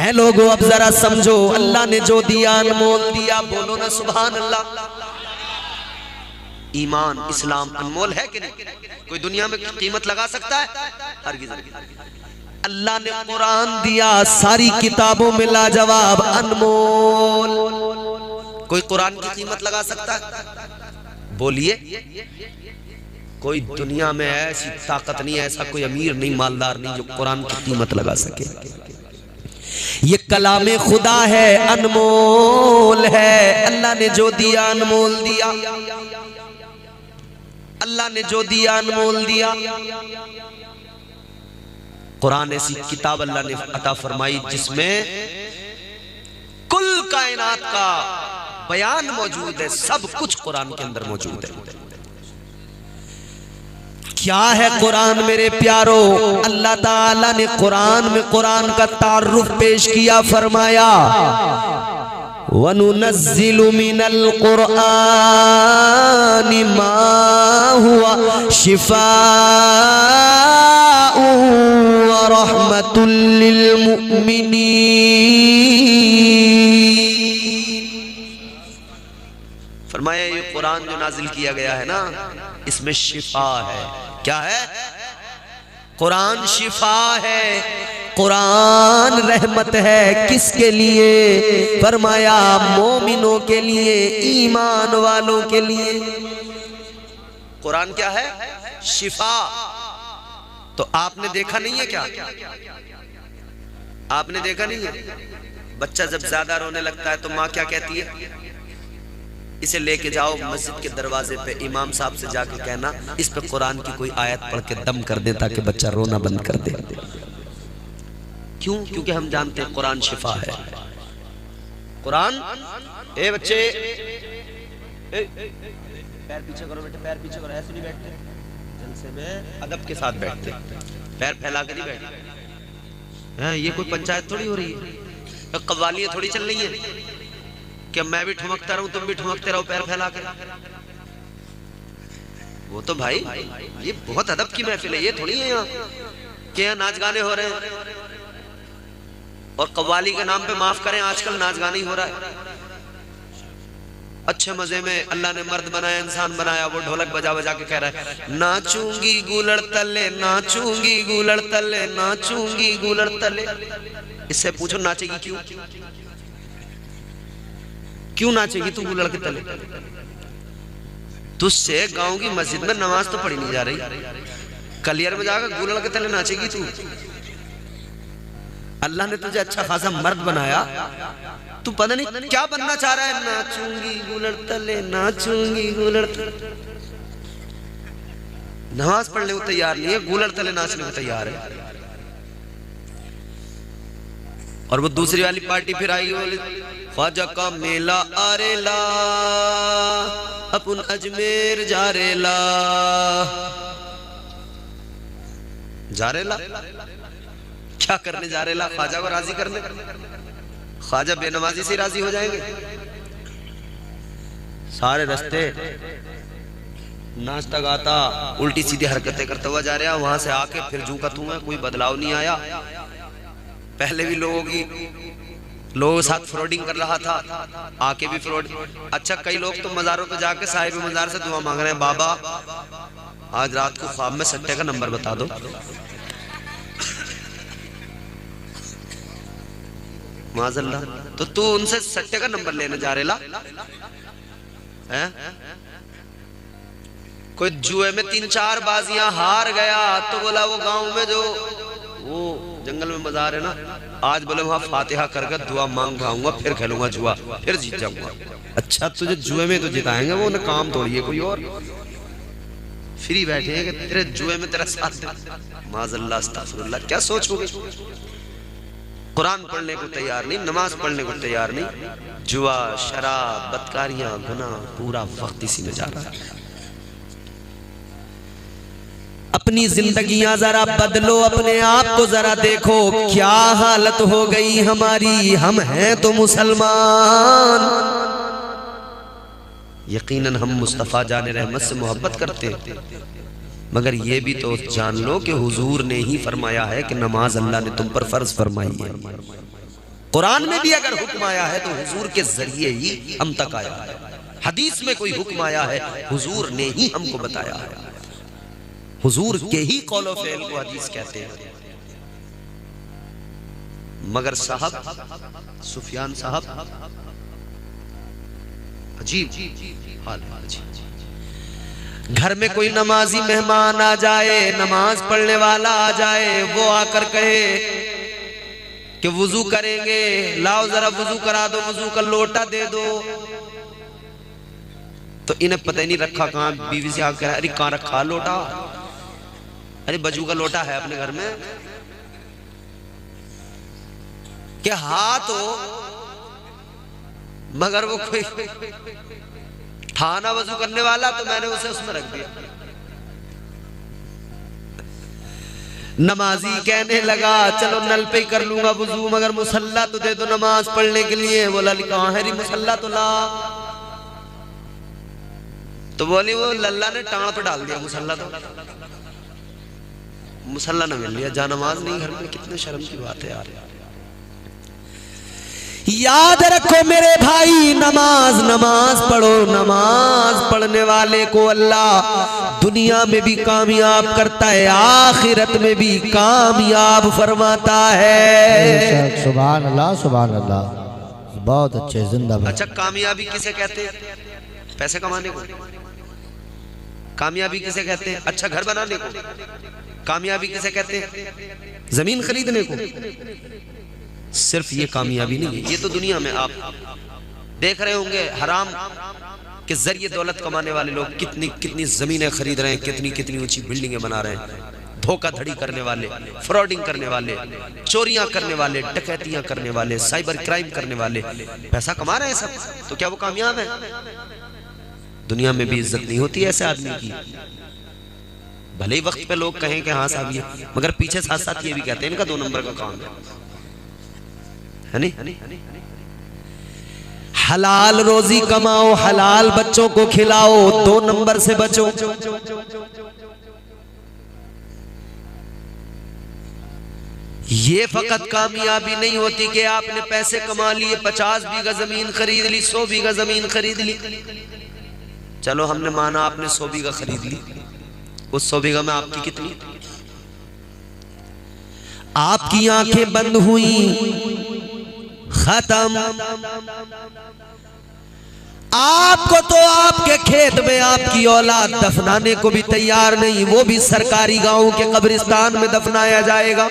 ऐ लोगों अब जरा समझो, अल्लाह ने जो दिया अनमोल दिया, बोलो ना सुभान अल्लाह। ईमान इस्लाम अनमोल है कि नहीं? कोई दुनिया में कीमत लगा सकता है? हरगिज़ नहीं। अल्लाह ने कुरान दिया, सारी किताबों में लाजवाब अनमोल। कोई कुरान की कीमत लगा सकता है? बोलिए। कोई दुनिया में ऐसी ताकत नहीं है, ऐसा कोई अमीर नहीं, मालदार नहीं जो कुरान की कीमत लगा सके। ये कलामे खुदा है, अनमोल है। अल्लाह ने जो दिया अनमोल दिया, अल्लाह ने जो दिया अनमोल दिया। कुरान ऐसी किताब अल्लाह ने अता फरमाई जिसमें कुल कायनात का बयान मौजूद है, सब कुछ कुरान के अंदर मौजूद है। क्या है कुरान मेरे प्यारो? अल्लाह ताला ने कुरान में कुरान का तारुफ पेश किया, फरमाया वनुनज़्ज़िलु मिनल कुरआनि मा हुवा शिफ़ाउ व रहमतुल लिल मुमिनीन। फरमाया ये कुरान जो नाजिल किया गया है ना, इसमें शिफा है। क्या है? कुरान शिफा है, कुरान रहमत है। किसके लिए? फरमाया मोमिनों के लिए, ईमान वालों के लिए। कुरान क्या है? शिफा। तो आपने देखा नहीं है क्या? आपने देखा नहीं है? बच्चा जब ज्यादा रोने लगता है तो माँ क्या कहती है? इसे लेके जाओ मस्जिद के दरवाजे पे, इमाम साहब से जाके कहना इस पे कुरान की कोई आयत पढ़ के दम कर दे ताकि बच्चा रोना बंद कर दे। क्यों? क्योंकि हम जानते हैं कुरान शिफा है। कुरान, ए बच्चे पैर पीछे करो बेटे, पैर पीछे करो। ऐसे नहीं बैठते, जलसे में अदब के साथ बैठते, पैर फैला के नहीं बैठते। ये कोई पंचायत थोड़ी हो रही है, कव्वालियां थोड़ी चल रही है कि मैं भी ठुमकता रहूं तुम भी ठुमकते रहो पैर फैला के। वो तो भाई ये बहुत अदब की महफिल है, ये थोड़ी है यहाँ कि यहाँ नाच गाने हो रहे हैं। और कव्वाली के नाम पे माफ करें आजकल नाच गाने ही हो रहा है। अच्छे मजे में अल्लाह ने मर्द बनाया, इंसान बनाया, वो ढोलक बजा बजा के कह रहा है नाचूंगी गुलड़ तले, नाचूंगी गुलड़ तले, नाचूंगी गुलड़ तले। इससे पूछो नाचेगी क्यों? क्यों नाचेगी तू गुलड़ के तले? तुझसे गांव की मस्जिद में नमाज तो पढ़ी नहीं जा रही, कलियर में जाकर गुलड़ के तले नाचेगी तू? अल्लाह ने तुझे अच्छा खासा मर्द बनाया, तू पता नहीं क्या बनना चाह रहा है। नाचूंगी गुलड़ तले, नाचूंगी गुलड़ तले। नमाज पढ़ने को तैयार नहीं है, गूलर तले नाचने को तैयार है। और वो दूसरी वाली पार्टी फिर आएगी, बोले ख्वाजा का मेला आरेला अपन अजमेर जारेला। जारेला क्या करने जा रेला? ख्वाजा को राजी करने। ख्वाजा बेनमाजी से राजी हो जाएंगे? सारे रास्ते नाचता गाता उल्टी सीधी हरकतें करता हुआ जा रहा, वहां से आके फिर जू का तू है, कोई बदलाव नहीं आया। पहले भी लोगों के साथ फ्रॉडिंग कर रहा था, आके भी फ्रॉड। अच्छा, कई लोग तो मजारों पे जाके साहिब मजार से दुआ मांग रहे हैं, बाबा आज रात को ख्वाब में सट्टे का नंबर बता दो। माज़अल्लाह, तो तू उनसे सट्टे का नंबर लेने जा रेला है? कोई जुए में 3-4 बाजियां हार गया तो बोला वो गांव में जो वो जंगल में मजार है ना, आज बोले वहां फातिहा करके दुआ मांग आऊंगा, फिर खेलूंगा जुआ, फिर जीत जाऊंगा। अच्छा, तुझे जुए में तो जिताएंगे, वो उन्हें काम तोड़ी है कोई और, फ्री बैठे हैं कि तेरे जुए में तेरा साथ दे। माज़अल्लाह, अस्तग़फिरुल्लाह, क्या सोचोगे? कुरान पढ़ने को तैयार नहीं, नमाज पढ़ने को तैयार नहीं, जुआ, शराब, बदकारियां, गुनाह, पूरा वक्त इसी में जा रहा है। अपनी जिंदगियां जरा बदलो, अपने आप को जरा देखो, क्या हालत हो गई हमारी। हम हैं तो मुसलमान, यकीनन हम मुस्तफ़ा जाने रहमत से मोहब्बत करते हैं, मगर ये भी तो जान लो कि हुजूर ने ही फरमाया है कि नमाज अल्लाह ने तुम पर फर्ज फरमाई है। कुरान में भी अगर हुक्म आया है तो हुजूर के जरिए ही हम तक आया है। हदीस में कोई हुक्म आया है, हुजूर ने ही हमको बताया है। हुजूर के ही कौलो फेल को हदीस कहते हैं। मगर साहब सुफियान साहब, अजीब हाल है जी। घर में कोई नमाजी मेहमान आ जाए, नमाज पढ़ने वाला आ जाए, वो आकर कहे कि वुजू करेंगे, लाओ जरा वुजू करा दो, वुजू का लोटा दे दो, तो इन्हें पता ही नहीं रखा कहाँ। बीवी से आकर अरे कहाँ रखा लोटा? अरे वजू का लोटा है अपने घर में क्या? हाथ हो, मगर वो कोई थाना वजू करने वाला, तो मैंने उसे उसमें रख दिया। नमाजी कहने लगा चलो नल पे कर लूंगा वजू, मगर मुसल्ला तो दे दो नमाज पढ़ने के लिए। बोला कहाँ है री मुसल्ला? तो ला। तो बोली वो लल्ला ने टांग पे डाल दिया मुसल्ला, तो मुसल्ला न मिल लिया, जा नमाज नहीं घर में। कितने शर्म की बात है यार। याद रखो मेरे भाई, नमाज नमाज पढ़ो। नमाज पढ़ने वाले को अल्लाह दुनिया में भी कामयाब करता है, आखिरत में भी कामयाब फरमाता है। सुभान अल्लाह, सुभान अल्लाह, बहुत अच्छे, जिंदाबाद। अच्छा, कामयाबी किसे कहते हैं? पैसे कमाने को। कामयाबी किसे कहते हैं? अच्छा घर बनाने को। कामयाबी किसे कहते हैं? जमीन खरीदने को। सिर्फ ये कामयाबी नहीं है, ये तो दुनिया में आप देख रहे होंगे हराम के जरिए दौलत कमाने वाले लोग कितनी कितनी जमीनें खरीद रहे हैं, कितनी कितनी ऊंची बिल्डिंगें बना रहे हैं। धोखाधड़ी करने वाले, फ्रॉडिंग करने वाले, चोरियां करने वाले, डकैतियां करने वाले, साइबर क्राइम करने वाले पैसा कमा रहे हैं सब, तो क्या वो कामयाब है? दुनिया में भी इज्जत नहीं होती ऐसे आदमी की। भले ही वक्त पे लोग कहें कि हाँ साहब ये, मगर पीछे साथ साथ ये भी कहते हैं इनका 2 नंबर का काम है नहीं? हलाल रोजी कमाओ, हलाल बच्चों को खिलाओ, 2 नंबर से बचो। ये फकत कामयाबी नहीं होती कि आपने पैसे कमा लिए, 50 बीघा जमीन खरीद ली, 100 बीघा जमीन खरीद ली। चलो हमने माना आपने 100 बीघा खरीद ली, उस 100 बीघा में आपकी कितनी? आपकी आंखें बंद हुई, खत्म। आपको तो आपके खेत में आपकी औलाद दफनाने को भी तैयार नहीं, वो भी सरकारी गांव के कब्रिस्तान में दफनाया जाएगा।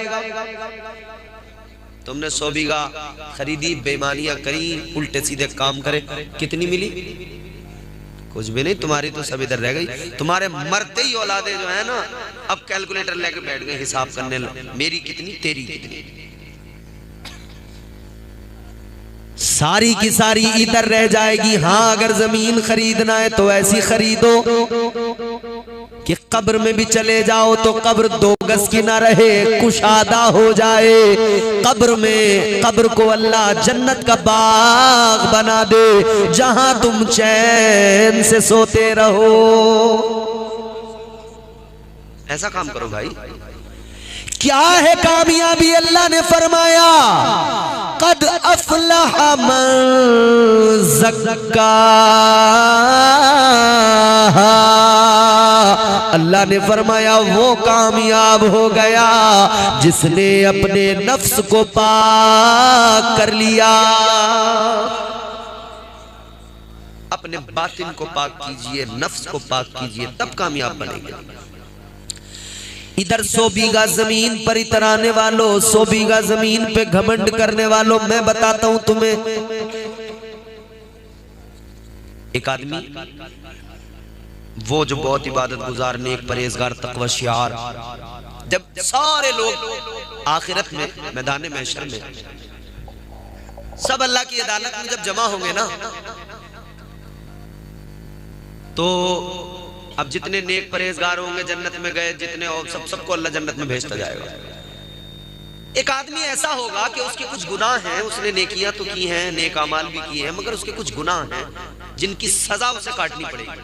तुमने 100 बीघा खरीदी, बेईमानियां करी, उल्टे सीधे काम करे, कितनी मिली? कुछ भी नहीं, तुम्हारी तो सब इधर रह गई। तुम्हारे मरते ही औलादे जो है ना, अब कैलकुलेटर लेके बैठ गए हिसाब करने, मेरी कितनी तेरी कितनी, सारी की सारी इधर रह जाएगी। हाँ, अगर जमीन खरीदना है तो ऐसी खरीदो कि कब्र में भी चले जाओ तो कब्र 2 गज की ना रहे, कुशादा हो जाए। कब्र में, कब्र को अल्लाह जन्नत का बाग बना दे, जहां तुम चैन से सोते रहो। ऐसा काम करो भाई। क्या है कामयाबी? अल्लाह ने फरमाया कद अफलह मन ज़क्का। अल्लाह ने फरमाया वो कामयाब हो गया जिसने अपने नफ्स को पाक कर लिया। अपने बातिन को पाक कीजिए, नफ्स को पाक कीजिए, तब कामयाब बनेंगे। इधर 100 बीघा जमीन पर इतराने वालों, 100 बीघा जमीन पे घमंड करने वालों, मैं बताता हूं तुम्हें। एक आदमी वो जो बहुत इबादत गुजार, नेक, परहेजगार, तकवशियार, जब सारे लोग आखिरत में मैदान महशर में सब अल्लाह की अदालत में जब जमा होंगे ना, तो अब जितने नेक परहेजगार होंगे जन्नत में गए, जितने और सबको अल्लाह जन्नत में भेजता जाएगा। एक आदमी ऐसा होगा कि उसके कुछ गुनाह हैं, उसने नेकियां तो की हैं, नेक अमाल भी किए हैं, मगर उसके कुछ गुनाह हैं जिनकी सजा उसे काटनी पड़ेगी।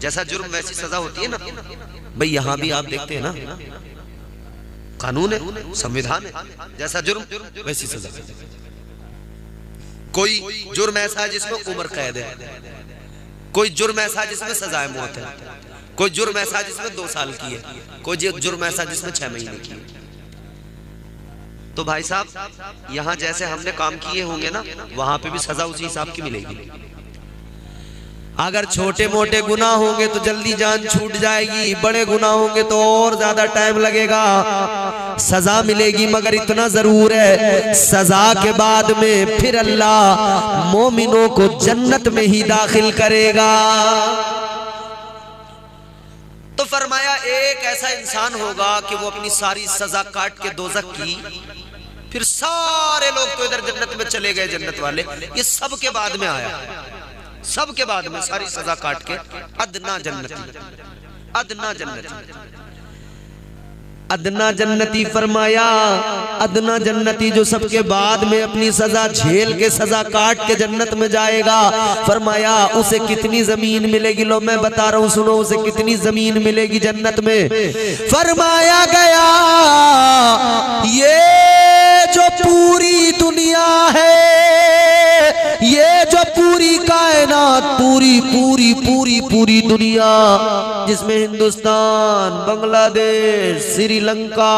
जैसा जुर्म वैसी सजा होती है ना भाई, यहां भी आप देखते हैं ना, कानून है, संविधान है, जैसा जुर्म वैसी सजा। कोई जुर्म ऐसा है जिसमें उम्र कैद है, कोई जुर्म ऐसा जिसमें सजाए मौत है, कोई जुर्म ऐसा जिसमें 2 साल की है, कोई जुर्म ऐसा जिसमें 6 महीने की है। तो भाई साहब, यहां जैसे हमने काम किए होंगे ना, वहां पे भी सजा उसी हिसाब की मिलेगी। अगर छोटे मोटे गुनाह होंगे तो जल्दी जान छूट जाएगी, बड़े गुनाह होंगे तो और ज्यादा टाइम लगेगा, सजा मिलेगी। मगर इतना जरूर है, सजा के बाद में फिर अल्लाह मोमिनों को जन्नत में ही दाखिल करेगा। तो फरमाया एक ऐसा इंसान होगा कि वो अपनी सारी सजा काट के दोज़ख की, फिर सारे लोग तो इधर जन्नत में चले गए, जन्नत वाले, ये सब के बाद में आया, सब के बाद में सारी सजा काट के अदना जन्नती, अदना जन्नती, अदना जन्नती फरमाया, अदना जन्नती जो सबके बाद में अपनी सजा झेल के, सजा काट के जन्नत में जाएगा, फरमाया उसे कितनी जमीन मिलेगी? लो मैं बता रहा हूं, सुनो, उसे कितनी जमीन मिलेगी जन्नत में? फरमाया गया ये जो पूरी दुनिया है, ये जो पूरी कायनात, पूरी पूरी पूरी पूरी दुनिया, जिसमें Hindustan, Bangladesh, Sri Lanka,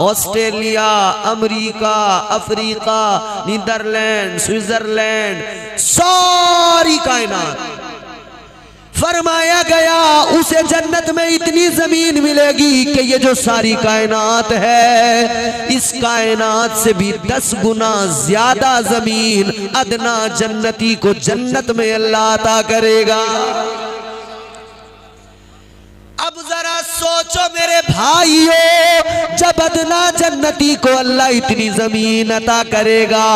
Australia, America, Africa, Netherland, Switzerland, सारी कायनात, फरमाया गया उसे जन्नत में इतनी जमीन मिलेगी कि ये जो सारी कायनात है, इस कायनात से भी 10 गुना ज्यादा जमीन अदना जन्नती को जन्नत में अल्लाह अता करेगा। अब जरा सोचो मेरे भाइयों, जब अदना जन्नती को अल्लाह इतनी जमीन अता करेगा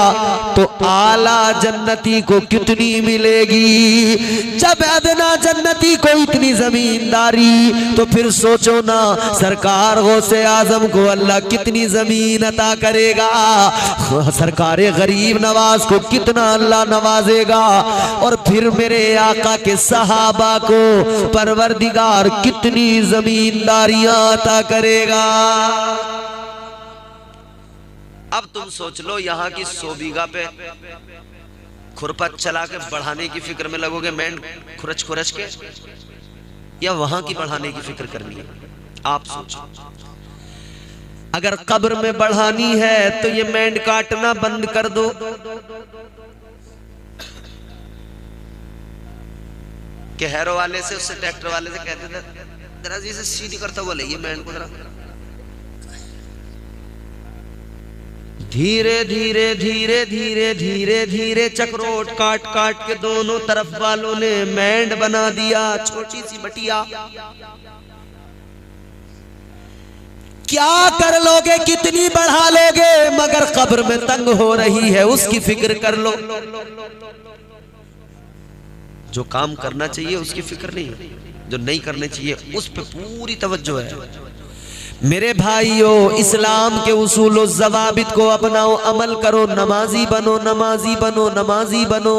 तो आला जन्नती को कितनी मिलेगी? जब अदना जन्नती को इतनी जमींदारी, तो फिर सोचो ना सरकार गौसे आजम को अल्लाह कितनी जमीन अता करेगा, सरकार गरीब नवाज को कितना अल्लाह नवाजेगा, और फिर मेरे आका के सहाबा को परवरदिगार कितनी जमींदारियां अता करेगा। अब तुम सोच लो, यहाँ की 100 बीघा पे खुरपत चला के बढ़ाने की फिक्र में लगोगे, मेंढ खुरच खुरच के, या वहां की बढ़ाने की फिक्र करनी है? आप सोचो। अगर कब्र में बढ़ानी है तो ये मेंढ काटना बंद कर दो, के हैरो वाले से, उससे ट्रैक्टर वाले से कहते थे जरा जी से सीधी करता हुआ लाइए मेंढ को, जरा धीरे धीरे धीरे धीरे धीरे धीरे चक्रोट काट काट के दोनों तरफ वालों ने बैंड बना दिया, छोटी सी बटिया। क्या कर लोगे, कितनी बढ़ा लोगे, मगर कब्र में तंग हो रही है, उसकी फिक्र कर लो। जो काम करना चाहिए उसकी फिक्र नहीं, जो नहीं करने चाहिए उस पे पूरी तवज्जो है। मेरे भाइयों, इस्लाम के उसूल और ज़वाबित को अपनाओ, अमल करो, नमाजी बनो, नमाजी बनो, नमाजी बनो,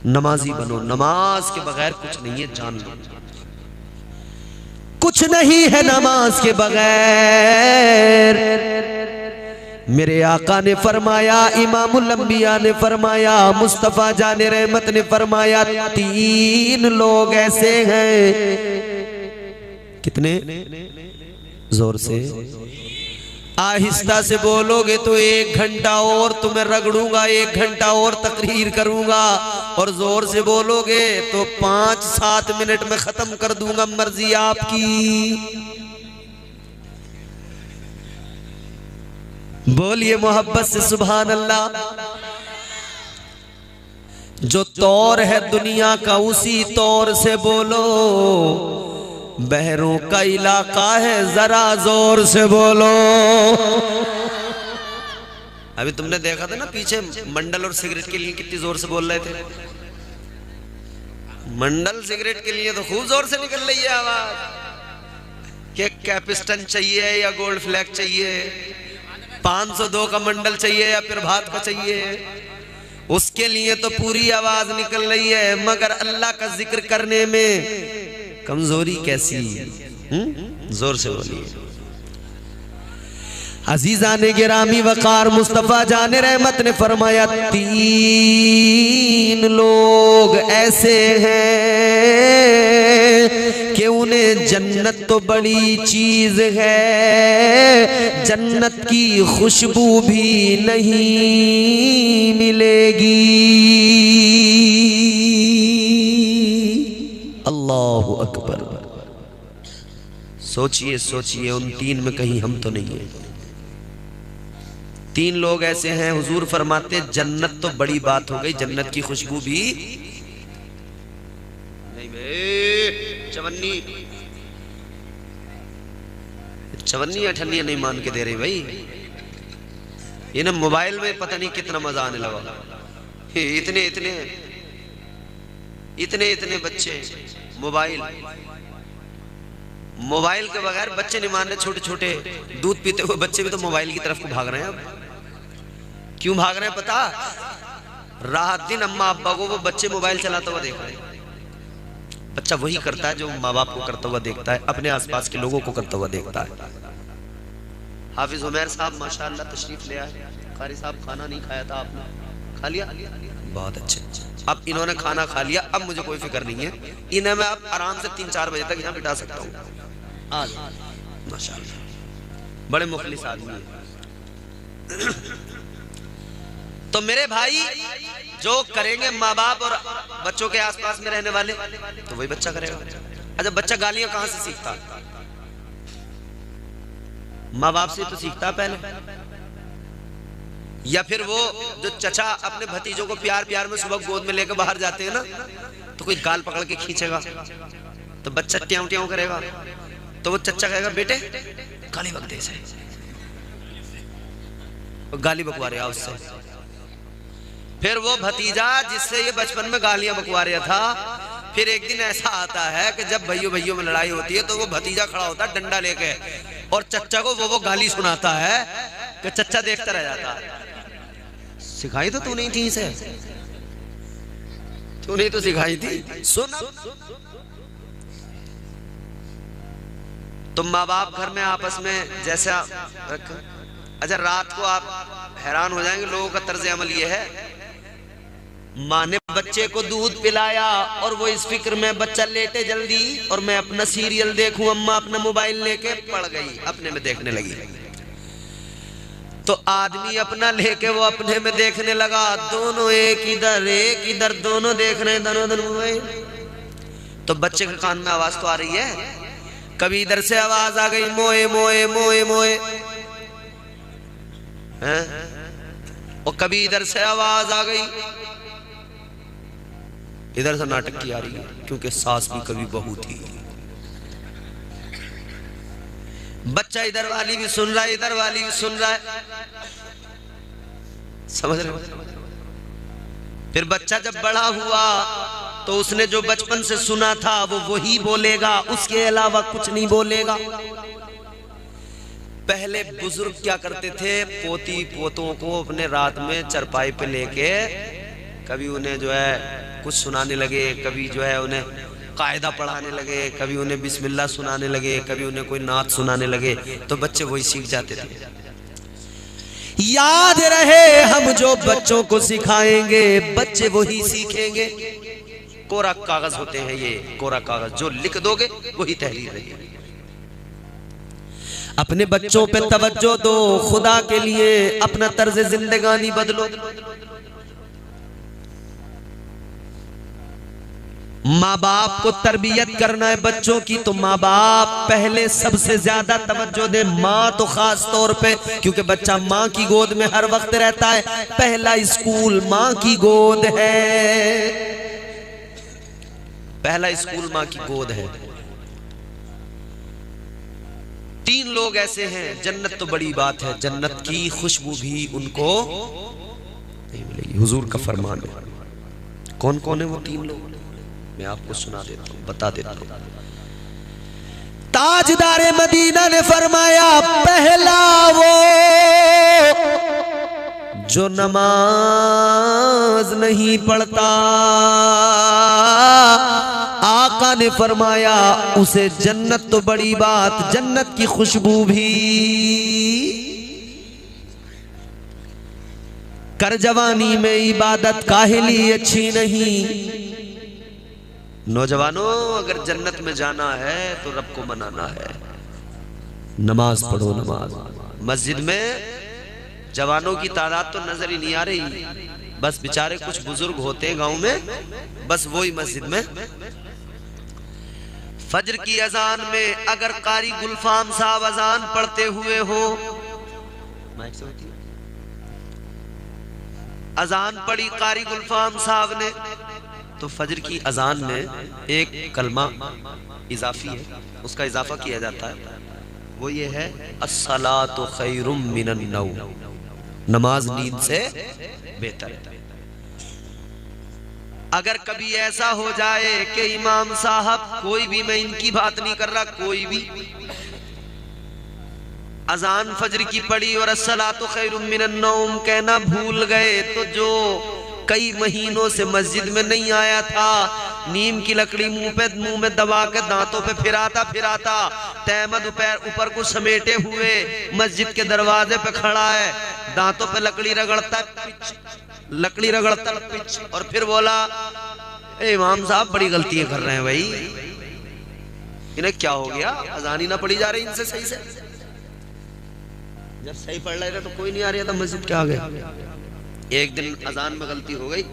नमाजी बनो। नमाज के बगैर कुछ नहीं है, जान लो, कुछ नहीं है नमाज के बगैर। मेरे आका ने फरमाया, इमामुल अंबिया ने फरमाया, मुस्तफा जाने रहमत ने फरमाया, 3 लोग ऐसे हैं। कितने? जोर से, आहिस्ता से बोलोगे तो 1 घंटा और तुम्हें रगड़ूंगा, 1 घंटा और तकरीर करूंगा, और जोर से बोलोगे तो 5-7 मिनट में खत्म कर दूंगा, मर्जी आपकी। बोलिए मोहब्बत से सुभान अल्लाह। जो तौर है दुनिया का उसी तौर से बोलो, बहरों का इलाका है, जरा जोर से बोलो। अभी तुमने देखा था ना पीछे मंडल और सिगरेट के लिए कितनी जोर से बोल रहे थे। मंडल सिगरेट के लिए तो खूब जोर से निकल रही है आवाज कि कैपिस्टन चाहिए या गोल्ड फ्लैग चाहिए, 502 का मंडल चाहिए या फिर भात का चाहिए, उसके लिए तो पूरी आवाज निकल रही है, मगर अल्लाह का जिक्र करने में कमजोरी कैसी? जोर से बोलिए। अजीजा ने गिरामी वकार मुस्तफा जाने रहमत ने फरमाया, 3 लोग ऐसे हैं कि उन्हें जन्नत तो बड़ी चीज है, जन्नत की खुशबू भी नहीं मिलेगी। अल्लाहु अकबर। सोचिए सोचिए, उन 3 में कहीं हम तो नहीं है। 3 लोग ऐसे हैं, हुजूर फरमाते जन्नत तो बड़ी बात हो गई, जन्नत की खुशबू भी नहीं। चवन्नी चवन्नी अठन्नी नहीं मान के दे रही भाई। ये ना मोबाइल में पता नहीं कितना मजा आने लगा। इतने इतने इतने इतने बच्चे मोबाइल के बगैर बच्चे नहीं मान रहे। छोटे छोटे दूध पीते हुए बच्चे भी तो मोबाइल की तरफ को भाग रहे हैं। अब क्यों भाग रहे हैं पता? रात दिन अम्मा अब्बा को वो बच्चे मोबाइल चलाता हुआ देख रहे हैं। बच्चा वही करता है जो माँ बाप को करता हुआ देखता है, अपने आसपास के लोगों को करता हुआ देखता है। हाफिज उमैर साहब माशाअल्लाह तशरीफ ले आए। कारी साहब खाना नहीं खाया था, आपने खा लिया? बहुत अच्छे। अब इन्होंने खाना खा लिया, अब मुझे कोई फिक्र नहीं है। इन्हें मैं अब आराम से 3-4 बजे तक यहाँ बिठा सकता हूँ। आज माशाअल्लाह बड़े मुखलिस आदमी हैं। तो मेरे भाई, जो करेंगे माँ बाप और बच्चों के आसपास में रहने वाले, तो वही बच्चा करेगा। अच्छा, बच्चा गालियां कहां से सीखता? माँ बाप से तो सीखता पहले, या फिर वो जो चचा अपने भतीजों को प्यार प्यार में सुबह गोद में लेकर बाहर जाते हैं ना, तो कोई गाल पकड़ के खींचेगा तो बच्चा ट्याऊ ट्याऊ करेगा, तो वो चचा कहेगा बेटे गाली बक दे से, गाली बकवा रहा उससे। फिर वो भतीजा जिससे ये बचपन में गालियां बकवा रहा था, फिर एक दिन ऐसा आता है कि जब भाइयों भाइयों में लड़ाई होती है तो वो भतीजा खड़ा होता है डंडा लेके, और चचा को वो गाली सुनाता है कि चचा देखता रह जाता है। सिखाई तो तू नहीं थी इसे, तूने तो सिखाई थी। सुन, तुम माँ बाप घर में आपस में जैसा अच्छा, रात को आप हैरान हो जाएंगे, लोगों का तर्ज अमल ये है, माँ ने बच्चे को दूध पिलाया और वो इस फिक्र में बच्चा लेटे जल्दी और मैं अपना सीरियल देखूं, अम्मा अपना मोबाइल लेके पड़ गई, अपने में देखने लगी। तो आदमी अपना लेके वो अपने में देखने लगा, दोनों एक इधर दोनों देख रहे हैं, दोनों मोबाइल। तो बच्चे के कान में आवाज तो आ रही है, कभी इधर से आवाज आ गई मोए मोए मोए मोए, हैं? और कभी इधर से आवाज आ गई, इधर से नाटक की आ रही है, क्योंकि सास भी कभी बहू थी। बच्चा इधर वाली भी सुन रहा है, इधर वाली भी सुन रहा है, समझ रहे हो? फिर बच्चा जब बड़ा हुआ तो उसने जो बचपन से सुना था वो वही बोलेगा, उसके अलावा कुछ नहीं बोलेगा। पहले बुजुर्ग क्या करते थे, पोती पोतों को अपने रात में चरपाई पे लेके कभी उन्हें जो है कुछ सुनाने लगे, कभी जो है उन्हें कायदा पढ़ाने लगे, कभी उन्हें बिस्मिल्लाह सुनाने लगे, कभी उन्हें कोई नात सुनाने लगे, तो बच्चे वही सीख जाते थे। याद रहे, हम जो बच्चों को सिखाएंगे बच्चे वही सीखेंगे। कोरा कागज होते हैं ये, कोरा कागज, जो लिख दोगे वही तहरीर रहेगी। अपने बच्चों पे तवज्जो दो, खुदा के लिए अपना तर्ज जिंदगानी बदलो। माँ बाप को तरबियत करना है बच्चों की, तो माँ बाप पहले सबसे ज्यादा तवज्जो दे, माँ तो खास तौर पे, क्योंकि बच्चा माँ की गोद में हर वक्त रहता है। पहला स्कूल माँ की गोद है, पहला स्कूल माँ की गोद है। 3 लोग ऐसे हैं, जन्नत तो बड़ी बात है, जन्नत की खुशबू भी उनको नहीं मिलेगी, हुजूर का फरमान है। कौन कौन है वो 3 लोग? मैं आपको सुना देता हूं, बता देता हूं। ताजदारे मदीना ने फरमाया, पहला वो जो नमाज नहीं पढ़ता, आका ने फरमाया उसे जन्नत तो बड़ी बात, जन्नत की खुशबू भी। कर जवानी में इबादत काहिली अच्छी नहीं। नौजवानों, अगर जन्नत में जाना है तो रब को मनाना है, नमाज पढ़ो। नमाज मस्जिद में जवानों की तादाद तो नजर ही नहीं आ रही, बस बेचारे कुछ बुजुर्ग होते हैं गांव में, बस वही मस्जिद में। फजर की अजान में अगर कारी गुलफाम साहब अजान पढ़ते हुए हो, अजान पढ़ी कारी गुलफाम साहब ने, तो फजर की अजान में एक कलमा इजाफी है, उसका इजाफा किया जाता है, वो ये है अस्सलातु खैरुम मिनन नौम, नमाज नींद से बेहतर है। अगर कभी ऐसा हो जाए कि इमाम साहब, कोई भी, मैं इनकी बात नहीं कर रहा, कोई भी अजान फजर की पढ़ी और अस्सलातु खैरुम मिनन नौम कहना भूल गए, तो जो कई महीनों से मस्जिद में नहीं आया था, नीम की लकड़ी मुंह में दबा के दांतों पे फिराता फिराता, तहमद ऊपर को समेटे हुए मस्जिद के दरवाजे पे खड़ा है, दांतों पे लकड़ी रगड़ता लकड़ी रगड़ता पिच, और फिर बोला, इमाम साहब बड़ी गलतियां कर रहे हैं भाई, इन्हें क्या हो गया, अजान ही ना पढ़ी जा रही इनसे सही से। जब सही पढ़ रहे थे तो कोई नहीं आ रहा था मस्जिद के आगे। एक दिन अजान में गलती हो गई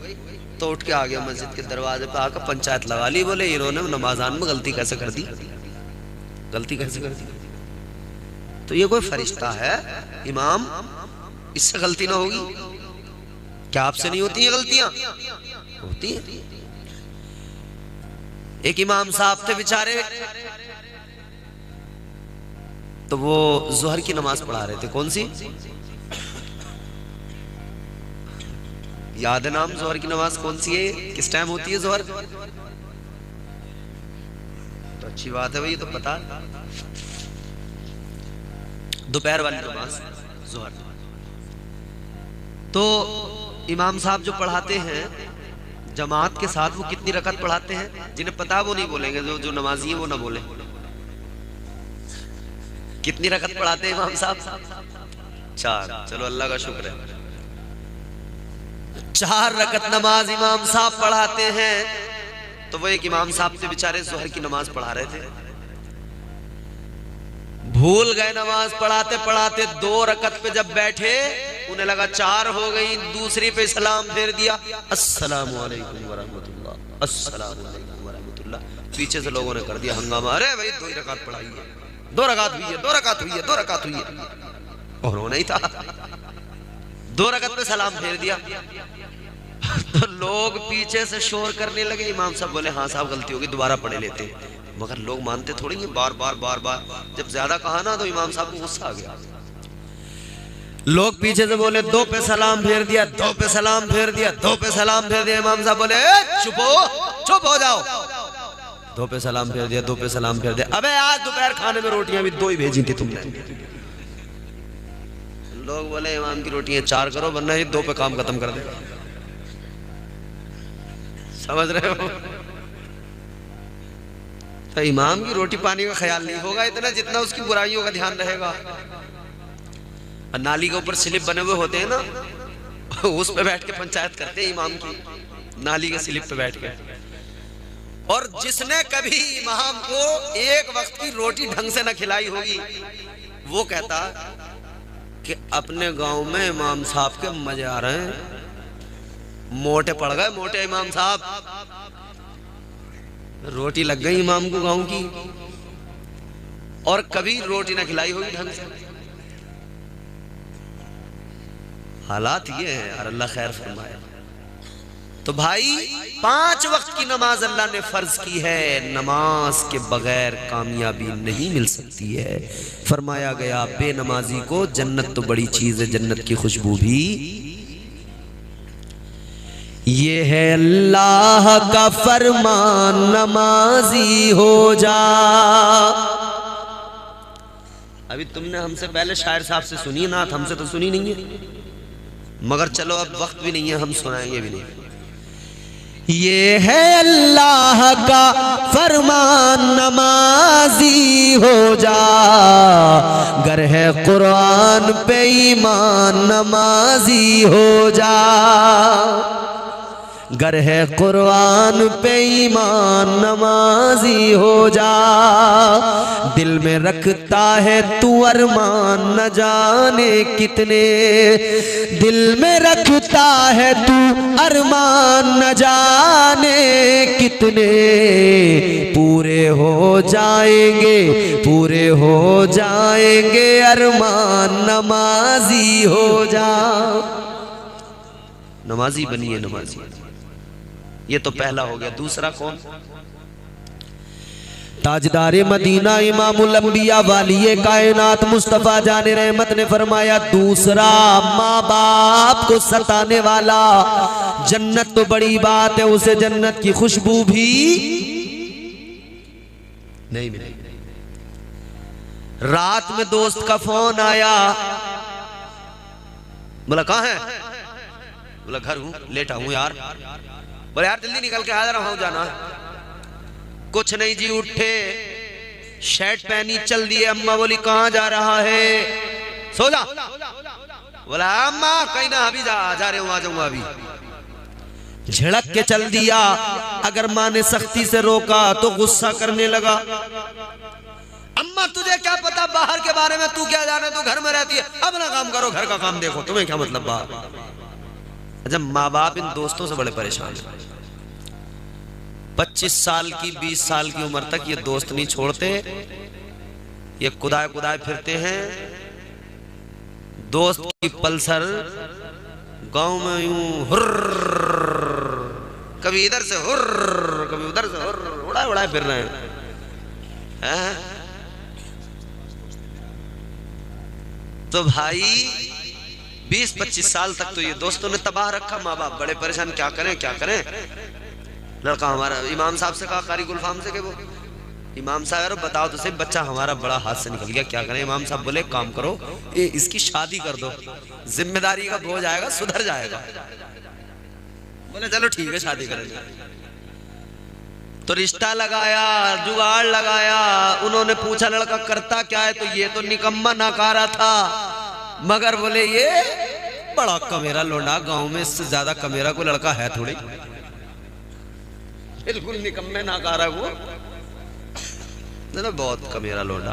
तो उठ के आ गया मस्जिद के दरवाजे पे, आकर पंचायत लगा ली, बोले इन्होंने नमाजान में गलती कैसे कर दी, गलती कैसे कर दी? तो ये कोई फरिश्ता है इमाम, इससे गलती ना होगी क्या? आपसे नहीं होती है गलतियां? होती है। एक इमाम साहब थे बेचारे, तो वो जोहर की नमाज पढ़ा रहे थे। कौन सी? याद है नाम जोहर की नमाज कौन सी है, किस टाइम होती है जोहर? तो अच्छी बात है भाई, तो पता। दोपहर वाली नमाज जोहर। तो इमाम साहब जो पढ़ाते हैं जमात के साथ, वो कितनी रकत पढ़ाते हैं? जिन्हें पता वो नहीं बोलेंगे, जो नमाजी है वो ना बोले। कितनी रकत पढ़ाते हैं इमाम साहब? 4। चलो अल्लाह का शुक्र है, 4 रकत नमाज इमाम साहब पढ़ाते हैं। तो वो एक इमाम साहब थे बेचारे, जोहर की नमाज पढ़ा रहे थे, भूल गए नमाज पढ़ाते पढ़ाते, 2 रकत पे जब बैठे उन्हें लगा 4 हो गई, दूसरी पे सलाम फेर दिया, अस्सलामु अलैकुम वरहमतुल्लाह, अस्सलामु अलैकुम वरहमतुल्लाह। पीछे से लोगों ने कर दिया हंगामा, अरे भाई 2 रकात पढ़ाई है, 2 रकात हुई है, 2 रकात हुई है, 2 रकात हुई है, और वो नहीं था। 2 रकत पे सलाम फेर दिया। तो लोग पीछे से शोर करने लगे। इमाम साहब बोले हाँ साहब गलती होगी, दोबारा पढ़ लेते हैं। मगर लोग मानते थोड़ी हैं, बार बार जब ज्यादा कहा ना तो इमाम साहब को गुस्सा आ गया। लोग पीछे से बोले 2 पे सलाम फेर दिया, 2 पे सलाम फेर दिया, 2 पे सलाम फेर दिया। इमाम साहब बोले चुप हो जाओ। 2 पे सलाम फेर दिया, 2 पे सलाम फेर दिया। अबे आज दोपहर खाने में रोटियां भी 2 ही भेजी थी तुमने। लोग बोले इमाम की रोटियां 4 करो वरना ये 2 पे काम खत्म कर देगा। समझ रहे हो? तो इमाम की रोटी पानी का ख्याल नहीं होगा इतना जितना उसकी बुराइयों का ध्यान रहेगा। नाली के ऊपर स्लिप बने हुए होते हैं ना, उस पे बैठ के पंचायत करते हैं इमाम की, नाली के स्लिप पे बैठ के। और जिसने कभी इमाम को एक वक्त की रोटी ढंग से न खिलाई होगी वो कहता कि अपने गांव में इमाम साहब के मजे आ रहे हैं, मोटे पड़ गए मोटे इमाम साहब। रोटी लग गई इमाम को गांव की और कभी रोटी ना खिलाई होगी ढंग से। हालात ये हैं और अल्लाह खैर फरमाए। तो भाई 5 वक्त की नमाज अल्लाह ने फर्ज की है, नमाज के बगैर कामयाबी नहीं मिल सकती है। फरमाया गया बेनमाजी को जन्नत तो बड़ी चीज है, जन्नत की खुशबू भी ये है अल्लाह का फरमान, नमाजी हो जा। अभी तुमने हमसे पहले शायर साहब से सुनी नात, हमसे तो सुनी नहीं है, मगर चलो अब वक्त भी नहीं है, हम सुनाएंगे भी नहीं। ये है अल्लाह का फरमान, नमाजी हो जा। गर है कुरान पे ईमान, नमाजी हो जा। गर है कुरान पे ईमान, नमाजी हो जा। दिल में रखता है तू अरमान, न जाने कितने। दिल में रखता है तू अरमान, न जाने कितने। पूरे हो जाएंगे, पूरे हो जाएंगे अरमान, नमाजी हो जा। नमाजी बनिए, नमाजी। ये तो पहला हो गया। दूसरा कौन? ताजदारे मदीना इमामुल अंबिया वालिए कायनात मुस्तफा जाने रहमत ने फरमाया दूसरा माँ बाप को सताने वाला। जन्नत तो बड़ी बात है, उसे जन्नत की खुशबू भी नहीं मिलेगी। रात में दोस्त का फोन आया, बोला कहाँ है? बोला घर हूं, लेटा हूं यार। बोले यार जल्दी निकल के आ रहा हूं, जाना। कुछ नहीं जी, उठे शर्ट पहनी चल दिए। अम्मा बोली कहां जा रहा है? सो जा। बोला अम्मा कहीं ना, अभी जा रहे हूं, आ जाऊंगा अभी। झड़क के चल दिया। अगर माँ ने सख्ती से रोका तो गुस्सा करने लगा। अम्मा तुझे क्या पता बाहर के बारे में, तू क्या जाने, तू घर में रहती है, अपना काम करो, घर का काम देखो, तुम्हें क्या मतलब बाहर। जब माँ बाप इन दोस्तों से बड़े परेशान हैं। 25 साल की 20 साल की उम्र तक ये दोस्त नहीं छोड़ते, ये कुदाए कुदाए फिरते हैं। दोस्त की पल्सर गांव में यूं हुर्र, कभी इधर से हुर्र, कभी उधर से हुर्र, उड़ाए उड़ाए फिर रहे हैं। तो भाई 20-25 साल तक तो ये दोस्तों ने तबाह रखा। माँ बाप बड़े परेशान, क्या करें क्या करें। लड़का हमारा इमाम साहब से कहा, कारी गुलफाम से, कि वो इमाम साहब यार बताओ तो सही, बच्चा हमारा बड़ा हाथ से निकल गया, क्या करें। इमाम साहब बोले काम करो, ये इसकी शादी कर दो, जिम्मेदारी का बोझ आएगा, सुधर जाएगा। बोले चलो ठीक है शादी करेंगे। तो रिश्ता लगाया, जुगाड़ लगाया। उन्होंने पूछा लड़का करता क्या है, तो ये तो निकम्मा नाकारा था, मगर बोले ये बड़ा कमेरा लोंडा, गांव में इससे ज्यादा कमेरा को लड़का है थोड़ी। बिल्कुल निकम्मे नाकारा वो, बहुत कमेरा लोंडा।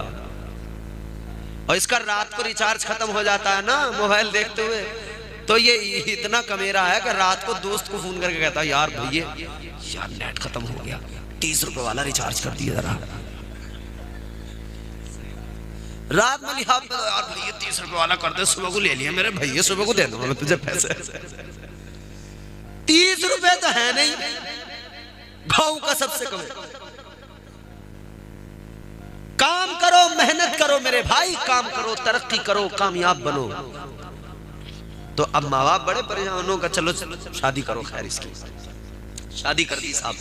और इसका रात को रिचार्ज खत्म हो जाता है ना मोबाइल देखते हुए, तो ये इतना कमेरा है कि रात को दोस्त को फोन करके कहता है यार भैया यार नेट खत्म हो गया, 30 रुपए वाला रिचार्ज कर दिया जरा। रात में लिहाज में यार भैया 30 रुपए वाला कर दे, सुबह को ले लिया मेरे भैया, सुबह को दे दूंगा मैं तुझे पैसे। 30 रुपए तो है नहीं, गाँव का सबसे कम है। काम करो, मेहनत करो मेरे भाई, काम करो, तरक्की करो, कामयाब बनो। तो अब माँ बाप बड़े परेशान हो, चलो शादी करो, खैर इसकी शादी कर दी साहब।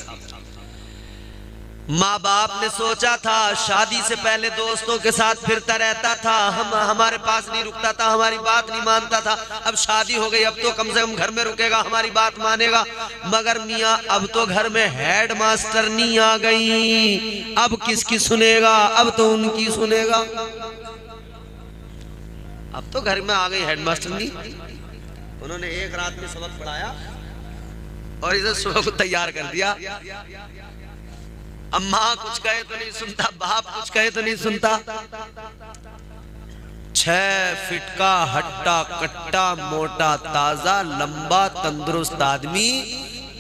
माँ बाप ने सोचा था, शादी से पहले दोस्तों के साथ फिरता रहता था, हमारे पास नहीं रुकता था, हमारी बात नहीं मानता था। अब शादी हो गई, अब तो कम से कम घर में रुकेगा, हमारी बात मानेगा। मगर मियाँ अब तो घर में हेड मास्टर नहीं आ गई, अब किसकी सुनेगा, अब तो उनकी सुनेगा। अब तो घर में आ गई हेड मास्टर नहीं, उन्होंने एक रात में सबक पढ़ाया और इसे सुबह को तैयार कर दिया। अम्मा कुछ कहे तो नहीं सुनता, बाप कुछ कहे तो नहीं सुनता। 6 फीट का हट्टा कट्टा मोटा ताजा लंबा तंदुरुस्त आदमी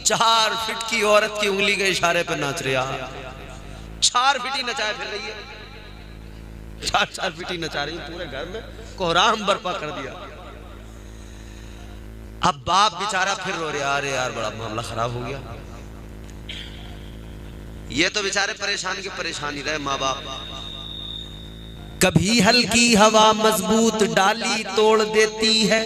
4 फीट की औरत की उंगली के इशारे पर नाच रहा। 4 फीट ही नचाए फिर रही है, 4 फीट ही नचा रही, पूरे घर में कोहराम बर्पा कर दिया। अब बाप बेचारा फिर रो रहा, अरे यार बड़ा मामला खराब हो गया। ये तो बेचारे परेशान की परेशानी रहे माँ बाप। कभी हल्की हवा मजबूत डाली तोड़ देती है।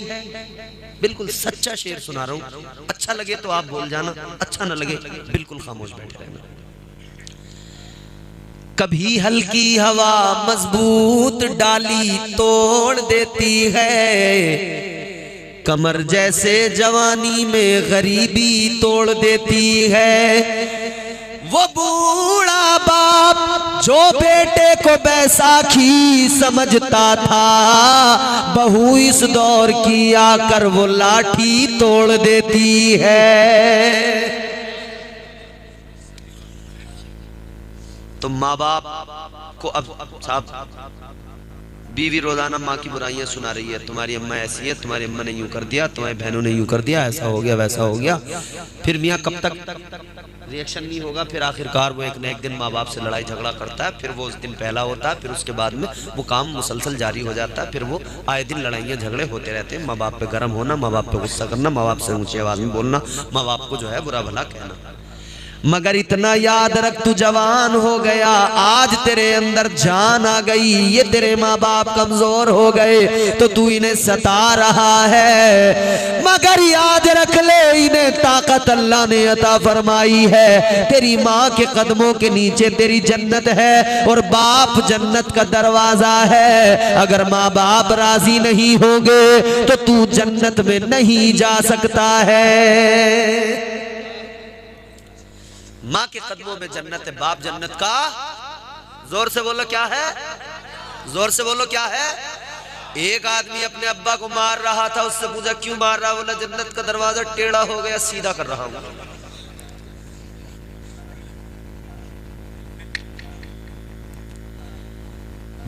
बिल्कुल सच्चा शेर सुना रहा हूं, अच्छा लगे तो आप बोल जाना, अच्छा ना लगे बिल्कुल खामोश बैठे रहना। कभी हल्की हवा मजबूत डाली तोड़ देती है, कमर जैसे जवानी में गरीबी तोड़ देती है। वो बूढ़ा बाप जो बेटे को बैसाखी समझता था, बहू इस दौर की आकर वो लाठी तोड़ देती है। तो माँ बाप को अब साहब बीवी रोजाना माँ की बुराइयां सुना रही है, तुम्हारी अम्मा ऐसी है, तुम्हारी अम्मा ने यूं कर दिया, तुम्हारी बहनों ने यूं कर दिया, ऐसा हो गया वैसा हो गया। फिर मियाँ कब तक रिएक्शन नहीं होगा, फिर आखिरकार वो एक न एक दिन माँ बाप से लड़ाई झगड़ा करता है, फिर वो उस दिन पहला होता है, फिर उसके बाद में वो काम मुसलसल जारी हो जाता है, फिर वो आए दिन लड़ाइयाँ झगड़े होते रहते हैं। माँ बाप पे गर्म होना, माँ बाप पे गुस्सा करना, माँ बाप से ऊंची आवाज में बोलना, माँ बाप को जो है बुरा भला कहना। मगर इतना याद रख, तू जवान हो गया, आज तेरे अंदर जान आ गई, ये तेरे माँ बाप कमजोर हो गए तो तू इन्हें सता रहा है। मगर याद रख ले, इन्हें ताकत अल्लाह ने अता फरमाई है। तेरी माँ के कदमों के नीचे तेरी जन्नत है और बाप जन्नत का दरवाजा है। अगर माँ बाप राजी नहीं होंगे तो तू जन्नत में नहीं जा सकता है। माँ के कदमों में जन्नत है, बाप जन्नत का। जोर से बोलो क्या है, जोर से बोलो क्या है। एक आदमी अपने अब्बा को मार रहा था, उससे पूछा क्यों मार रहा, बोला जन्नत का दरवाजा टेढ़ा हो गया, सीधा कर रहा हूं।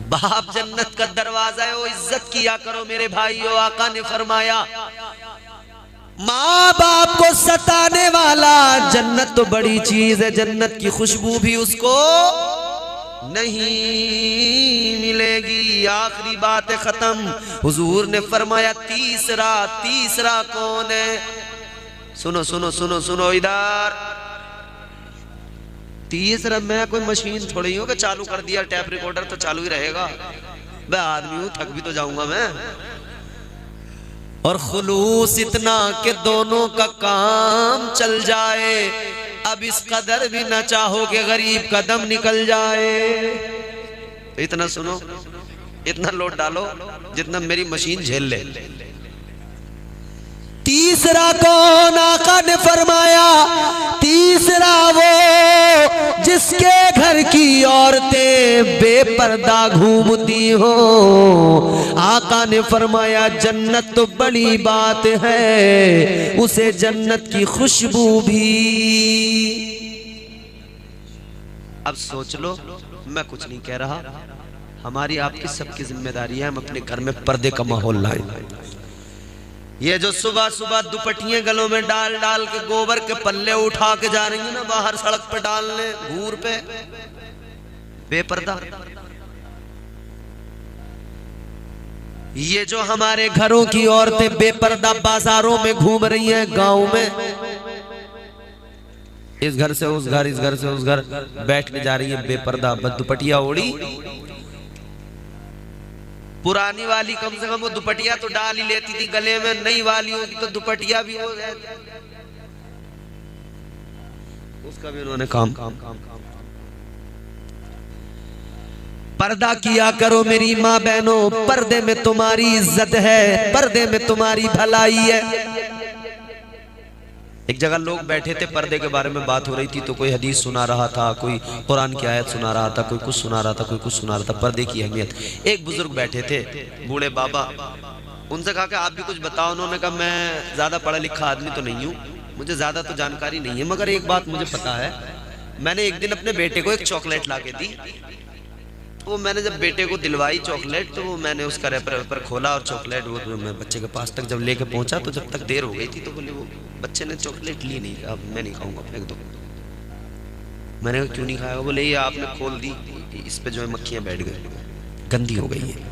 बाप जन्नत का दरवाजा है, वो इज्जत किया करो मेरे भाइयों। आका ने फरमाया माँ बाप को सताने वाला, जन्नत तो बड़ी चीज है, जन्नत की खुशबू भी उसको नहीं मिलेगी। आखिरी बात खत्म। हुजूर ने फरमाया तीसरा कौन है? सुनो सुनो सुनो सुनो इधर। तीसरा, मैं कोई मशीन थोड़ी हूँ कि चालू कर दिया टैप रिकॉर्डर तो चालू ही रहेगा। मैं आदमी हूँ, थक भी तो जाऊंगा मैं। और खुलूस इतना कि दोनों का काम चल जाए। अब इस कदर भी न चाहो कि गरीब का दम निकल जाए। इतना सुनो, इतना लोड डालो जितना मेरी मशीन झेल ले। तीसरा कौन? आका ने फरमाया तीसरा वो जिसके घर की औरतें बेपर्दा घूमती हो। आका ने फरमाया जन्नत तो बड़ी बात है, उसे जन्नत की खुशबू भी। अब सोच लो, मैं कुछ नहीं कह रहा, हमारी आपकी सबकी जिम्मेदारी है हम अपने घर में पर्दे का माहौल लाएं। ये जो सुबह सुबह दुपट्टियां गलों में डाल डाल के गोबर के पल्ले उठा के जा रही है ना बाहर सड़क पे डालने, घूर पे, बेपर्दा। ये जो हमारे घरों की औरतें बेपर्दा बाजारों में घूम रही हैं, गांव में, इस घर से उस घर, इस घर से उस घर बैठने जा रही है बेपर्दा, दुपटिया ओढ़ी। पुरानी वाली कम से कम वो दुपटिया तो डाल ही लेती थी गले में, नई वाली होगी तो दुपटिया भी हो जाती, उसका भी उन्होंने काम। पर्दा किया करो मेरी माँ बहनों, पर्दे में तुम्हारी इज्जत है, पर्दे में तुम्हारी भलाई है। एक जगह लोग बैठे थे, पर्दे के बारे में बात हो रही थी, तो कोई हदीस सुना रहा था, कोई कुरान की आयत सुना रहा था, कोई कुछ सुना रहा था, कोई कुछ सुना रहा था, पर्दे की अहमियत। एक बुजुर्ग बैठे थे, बूढ़े बाबा, उनसे कहा कि आप भी कुछ बताओ। उन्होंने कहा मैं ज्यादा पढ़ा लिखा आदमी तो नहीं हूँ, मुझे ज्यादा तो जानकारी नहीं है, मगर एक बात मुझे पता है, मैंने एक दिन अपने बेटे को एक चॉकलेट ला के दी। तो मैंने जब बेटे को दिलवाई चॉकलेट, तो मैंने उसका रैपर खोला और चॉकलेट वो मैं बच्चे के पास तक जब लेके पहुंचा, तो जब तक देर हो गई थी तो बोले वो बच्चे ने चॉकलेट ली नहीं, अब मैं नहीं खाऊंगा, फेंक दो। मैंने कहा क्यों नहीं खाया? बोले ये आपने खोल दी, इस पे जो है मक्खियां बैठ गई, गंदी हो गई है।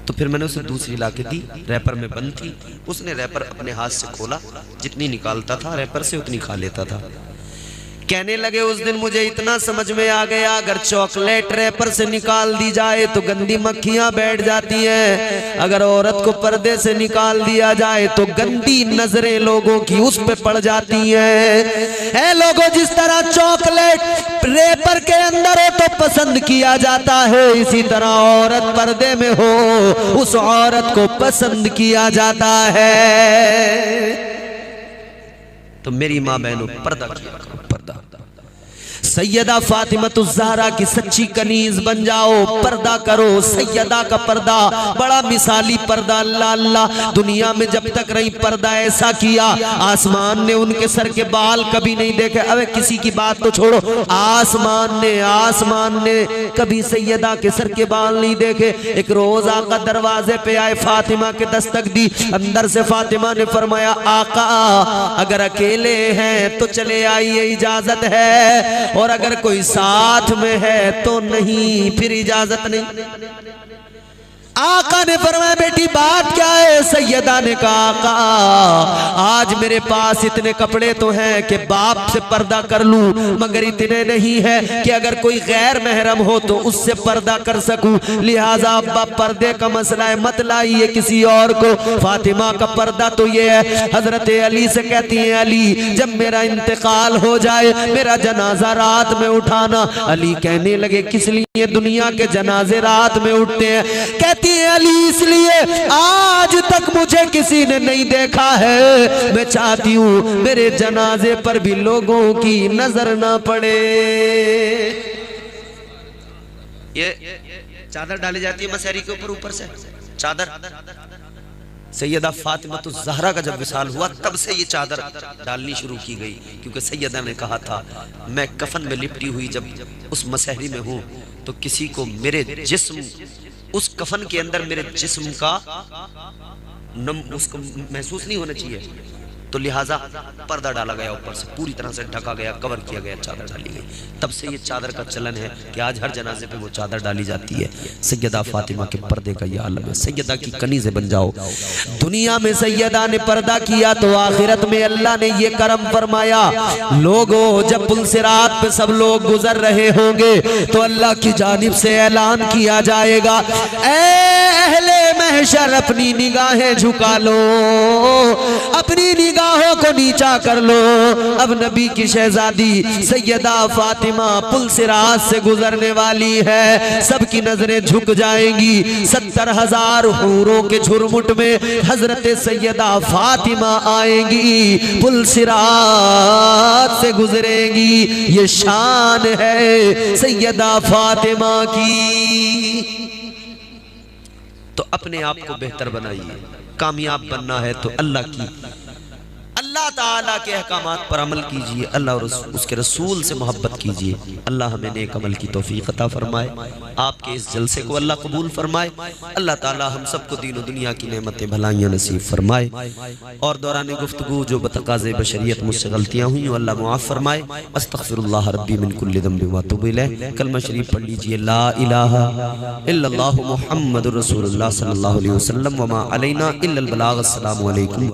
तो फिर मैंने उसे दूसरी ला के दी, रैपर में बंद थी। उसने रैपर अपने हाथ से खोला, जितनी निकालता था रैपर से उतनी खा लेता था। कहने लगे उस दिन मुझे इतना समझ में आ गया, अगर चॉकलेट रैपर से निकाल दी जाए तो गंदी मक्खियां बैठ जाती हैं, अगर औरत को पर्दे से निकाल दिया जाए तो गंदी नजरें लोगों की उस पे पड़ जाती हैं। लोगों, जिस तरह चॉकलेट रैपर के अंदर हो तो पसंद किया जाता है, इसी तरह औरत पर्दे में हो उस औरत को पसंद किया जाता है। तो मेरी माँ बहनों, पर्दा किया करो, पर्दा। सैयदा फातिमा-तुज़-ज़हरा की सच्ची कनीज बन जाओ, पर्दा करो। सैयदा का पर्दा बड़ा मिसाली पर्दा, अल्लाह अल्लाह, दुनिया में जब तक रही पर्दा ऐसा किया, आसमान ने उनके सर के बाल कभी नहीं देखे। अबे किसी की बात तो छोड़ो, आसमान ने कभी सैयदा के सर के बाल नहीं देखे। एक रोज आका दरवाजे पे आए, फातिमा के दस्तक दी, अंदर से फातिमा ने फरमाया आका अगर अकेले हैं तो चले आइए, इजाजत है, और अगर कोई साथ में है तो नहीं, फिर इजाजत नहीं। आका ने फरमाया बेटी बात क्या है? सैयदा ने कहा आका आज मेरे पास इतने कपड़े तो हैं कि बाप से पर्दा कर लूं, मगर इतने नहीं है कि अगर कोई गैर महरम हो तो उससे पर्दा कर सकूं, लिहाजा अब्बा पर्दे का मसला है, मत लाइए किसी और को। फातिमा का पर्दा तो ये है, हजरत अली से कहती है अली जब मेरा इंतकाल हो जाए मेरा जनाजा रात में उठाना। अली कहने लगे किस लिए दुनिया के जनाजे रात में उठते हैं? कहती अली इसलिए आज तक मुझे किसी ने नहीं देखा है, मैं चाहती हूं मेरे जनाजे पर भी लोगों की नजर ना पड़े। ये चादर डाली जाती है मसहरी के ऊपर से चादर। सैयदा फातिमा-तुज़-ज़हरा का जब विसाल हुआ तब से ये चादर डालनी शुरू की गई, क्योंकि सैयदा ने कहा था मैं कफन में लिपटी हुई जब उस मसहरी में हूं तो किसी को मेरे जिस्म, उस कफन के अंदर मेरे जिस्म का उसको महसूस नहीं होना चाहिए, तो लिहाजा पर्दा डाला गया, ऊपर से पूरी तरह से ढका गया, कवर किया गया, चादर डाली गई। तब से ये चादर का चलन है कि आज हर जनाजे पे वो चादर डाली जाती है। सैयदा फातिमा के पर्दे का ये आलम है। सैयदा की कनीज़े बन जाओ। दुनिया में सैयदा ने पर्दा किया तो आखिरत में अल्लाह ने ये करम फरमाया, लोगों जब पुलसिरात पे सब लोग गुजर रहे होंगे तो अल्लाह की जानिब से ऐलान किया जाएगा, ऐ अहले महशर अपनी निगाहें झुका लो, अपनी निगाहों को नीचा कर लो। अब नबी की शहजादी सैयदा फातिमा पुलसिरात से गुजरने वाली है, सबकी नजरें झुक जाएंगी। 70,000 हूरों के झुरमुट में हजरत सैयदा फातिमा आएंगी, पुलसिरात से गुजरेंगी। ये शान है सैयदा फातिमा की। तो अपने आप को बेहतर बनाइए। कामयाब बनना है तो अल्लाह ताला के अहकामात पर अमल कीजिए, अल्लाह और उसके रसूल से मोहब्बत कीजिए। अल्लाह हमें नेक अमल की तौफीक अता फरमाए, आपके इस जलसे को अल्लाह कबूल फरमाए। अल्लाह ताला हम सबको दीन और दुनिया की नेमतें भलाइयाँ नसीब फरमाए, और दौरान गुफ्तगू जो बतकाज़े बशरियत मुझसे गलतियाँ हुई अल्लाह मुआफ़ फरमाए। अस्तग़फिरुल्लाह रब्बी मिन कुल्लि ज़ंबिन व अतूबु इलैह। कलमा शरीफ पढ़ लीजिए, ला इलाहा इल्लल्लाहु मुहम्मदुर रसूलुल्लाह सल्लल्लाहु अलैहि वसल्लम व मा अलैना इल्लल बलाग। अस्सलामु अलैकुम।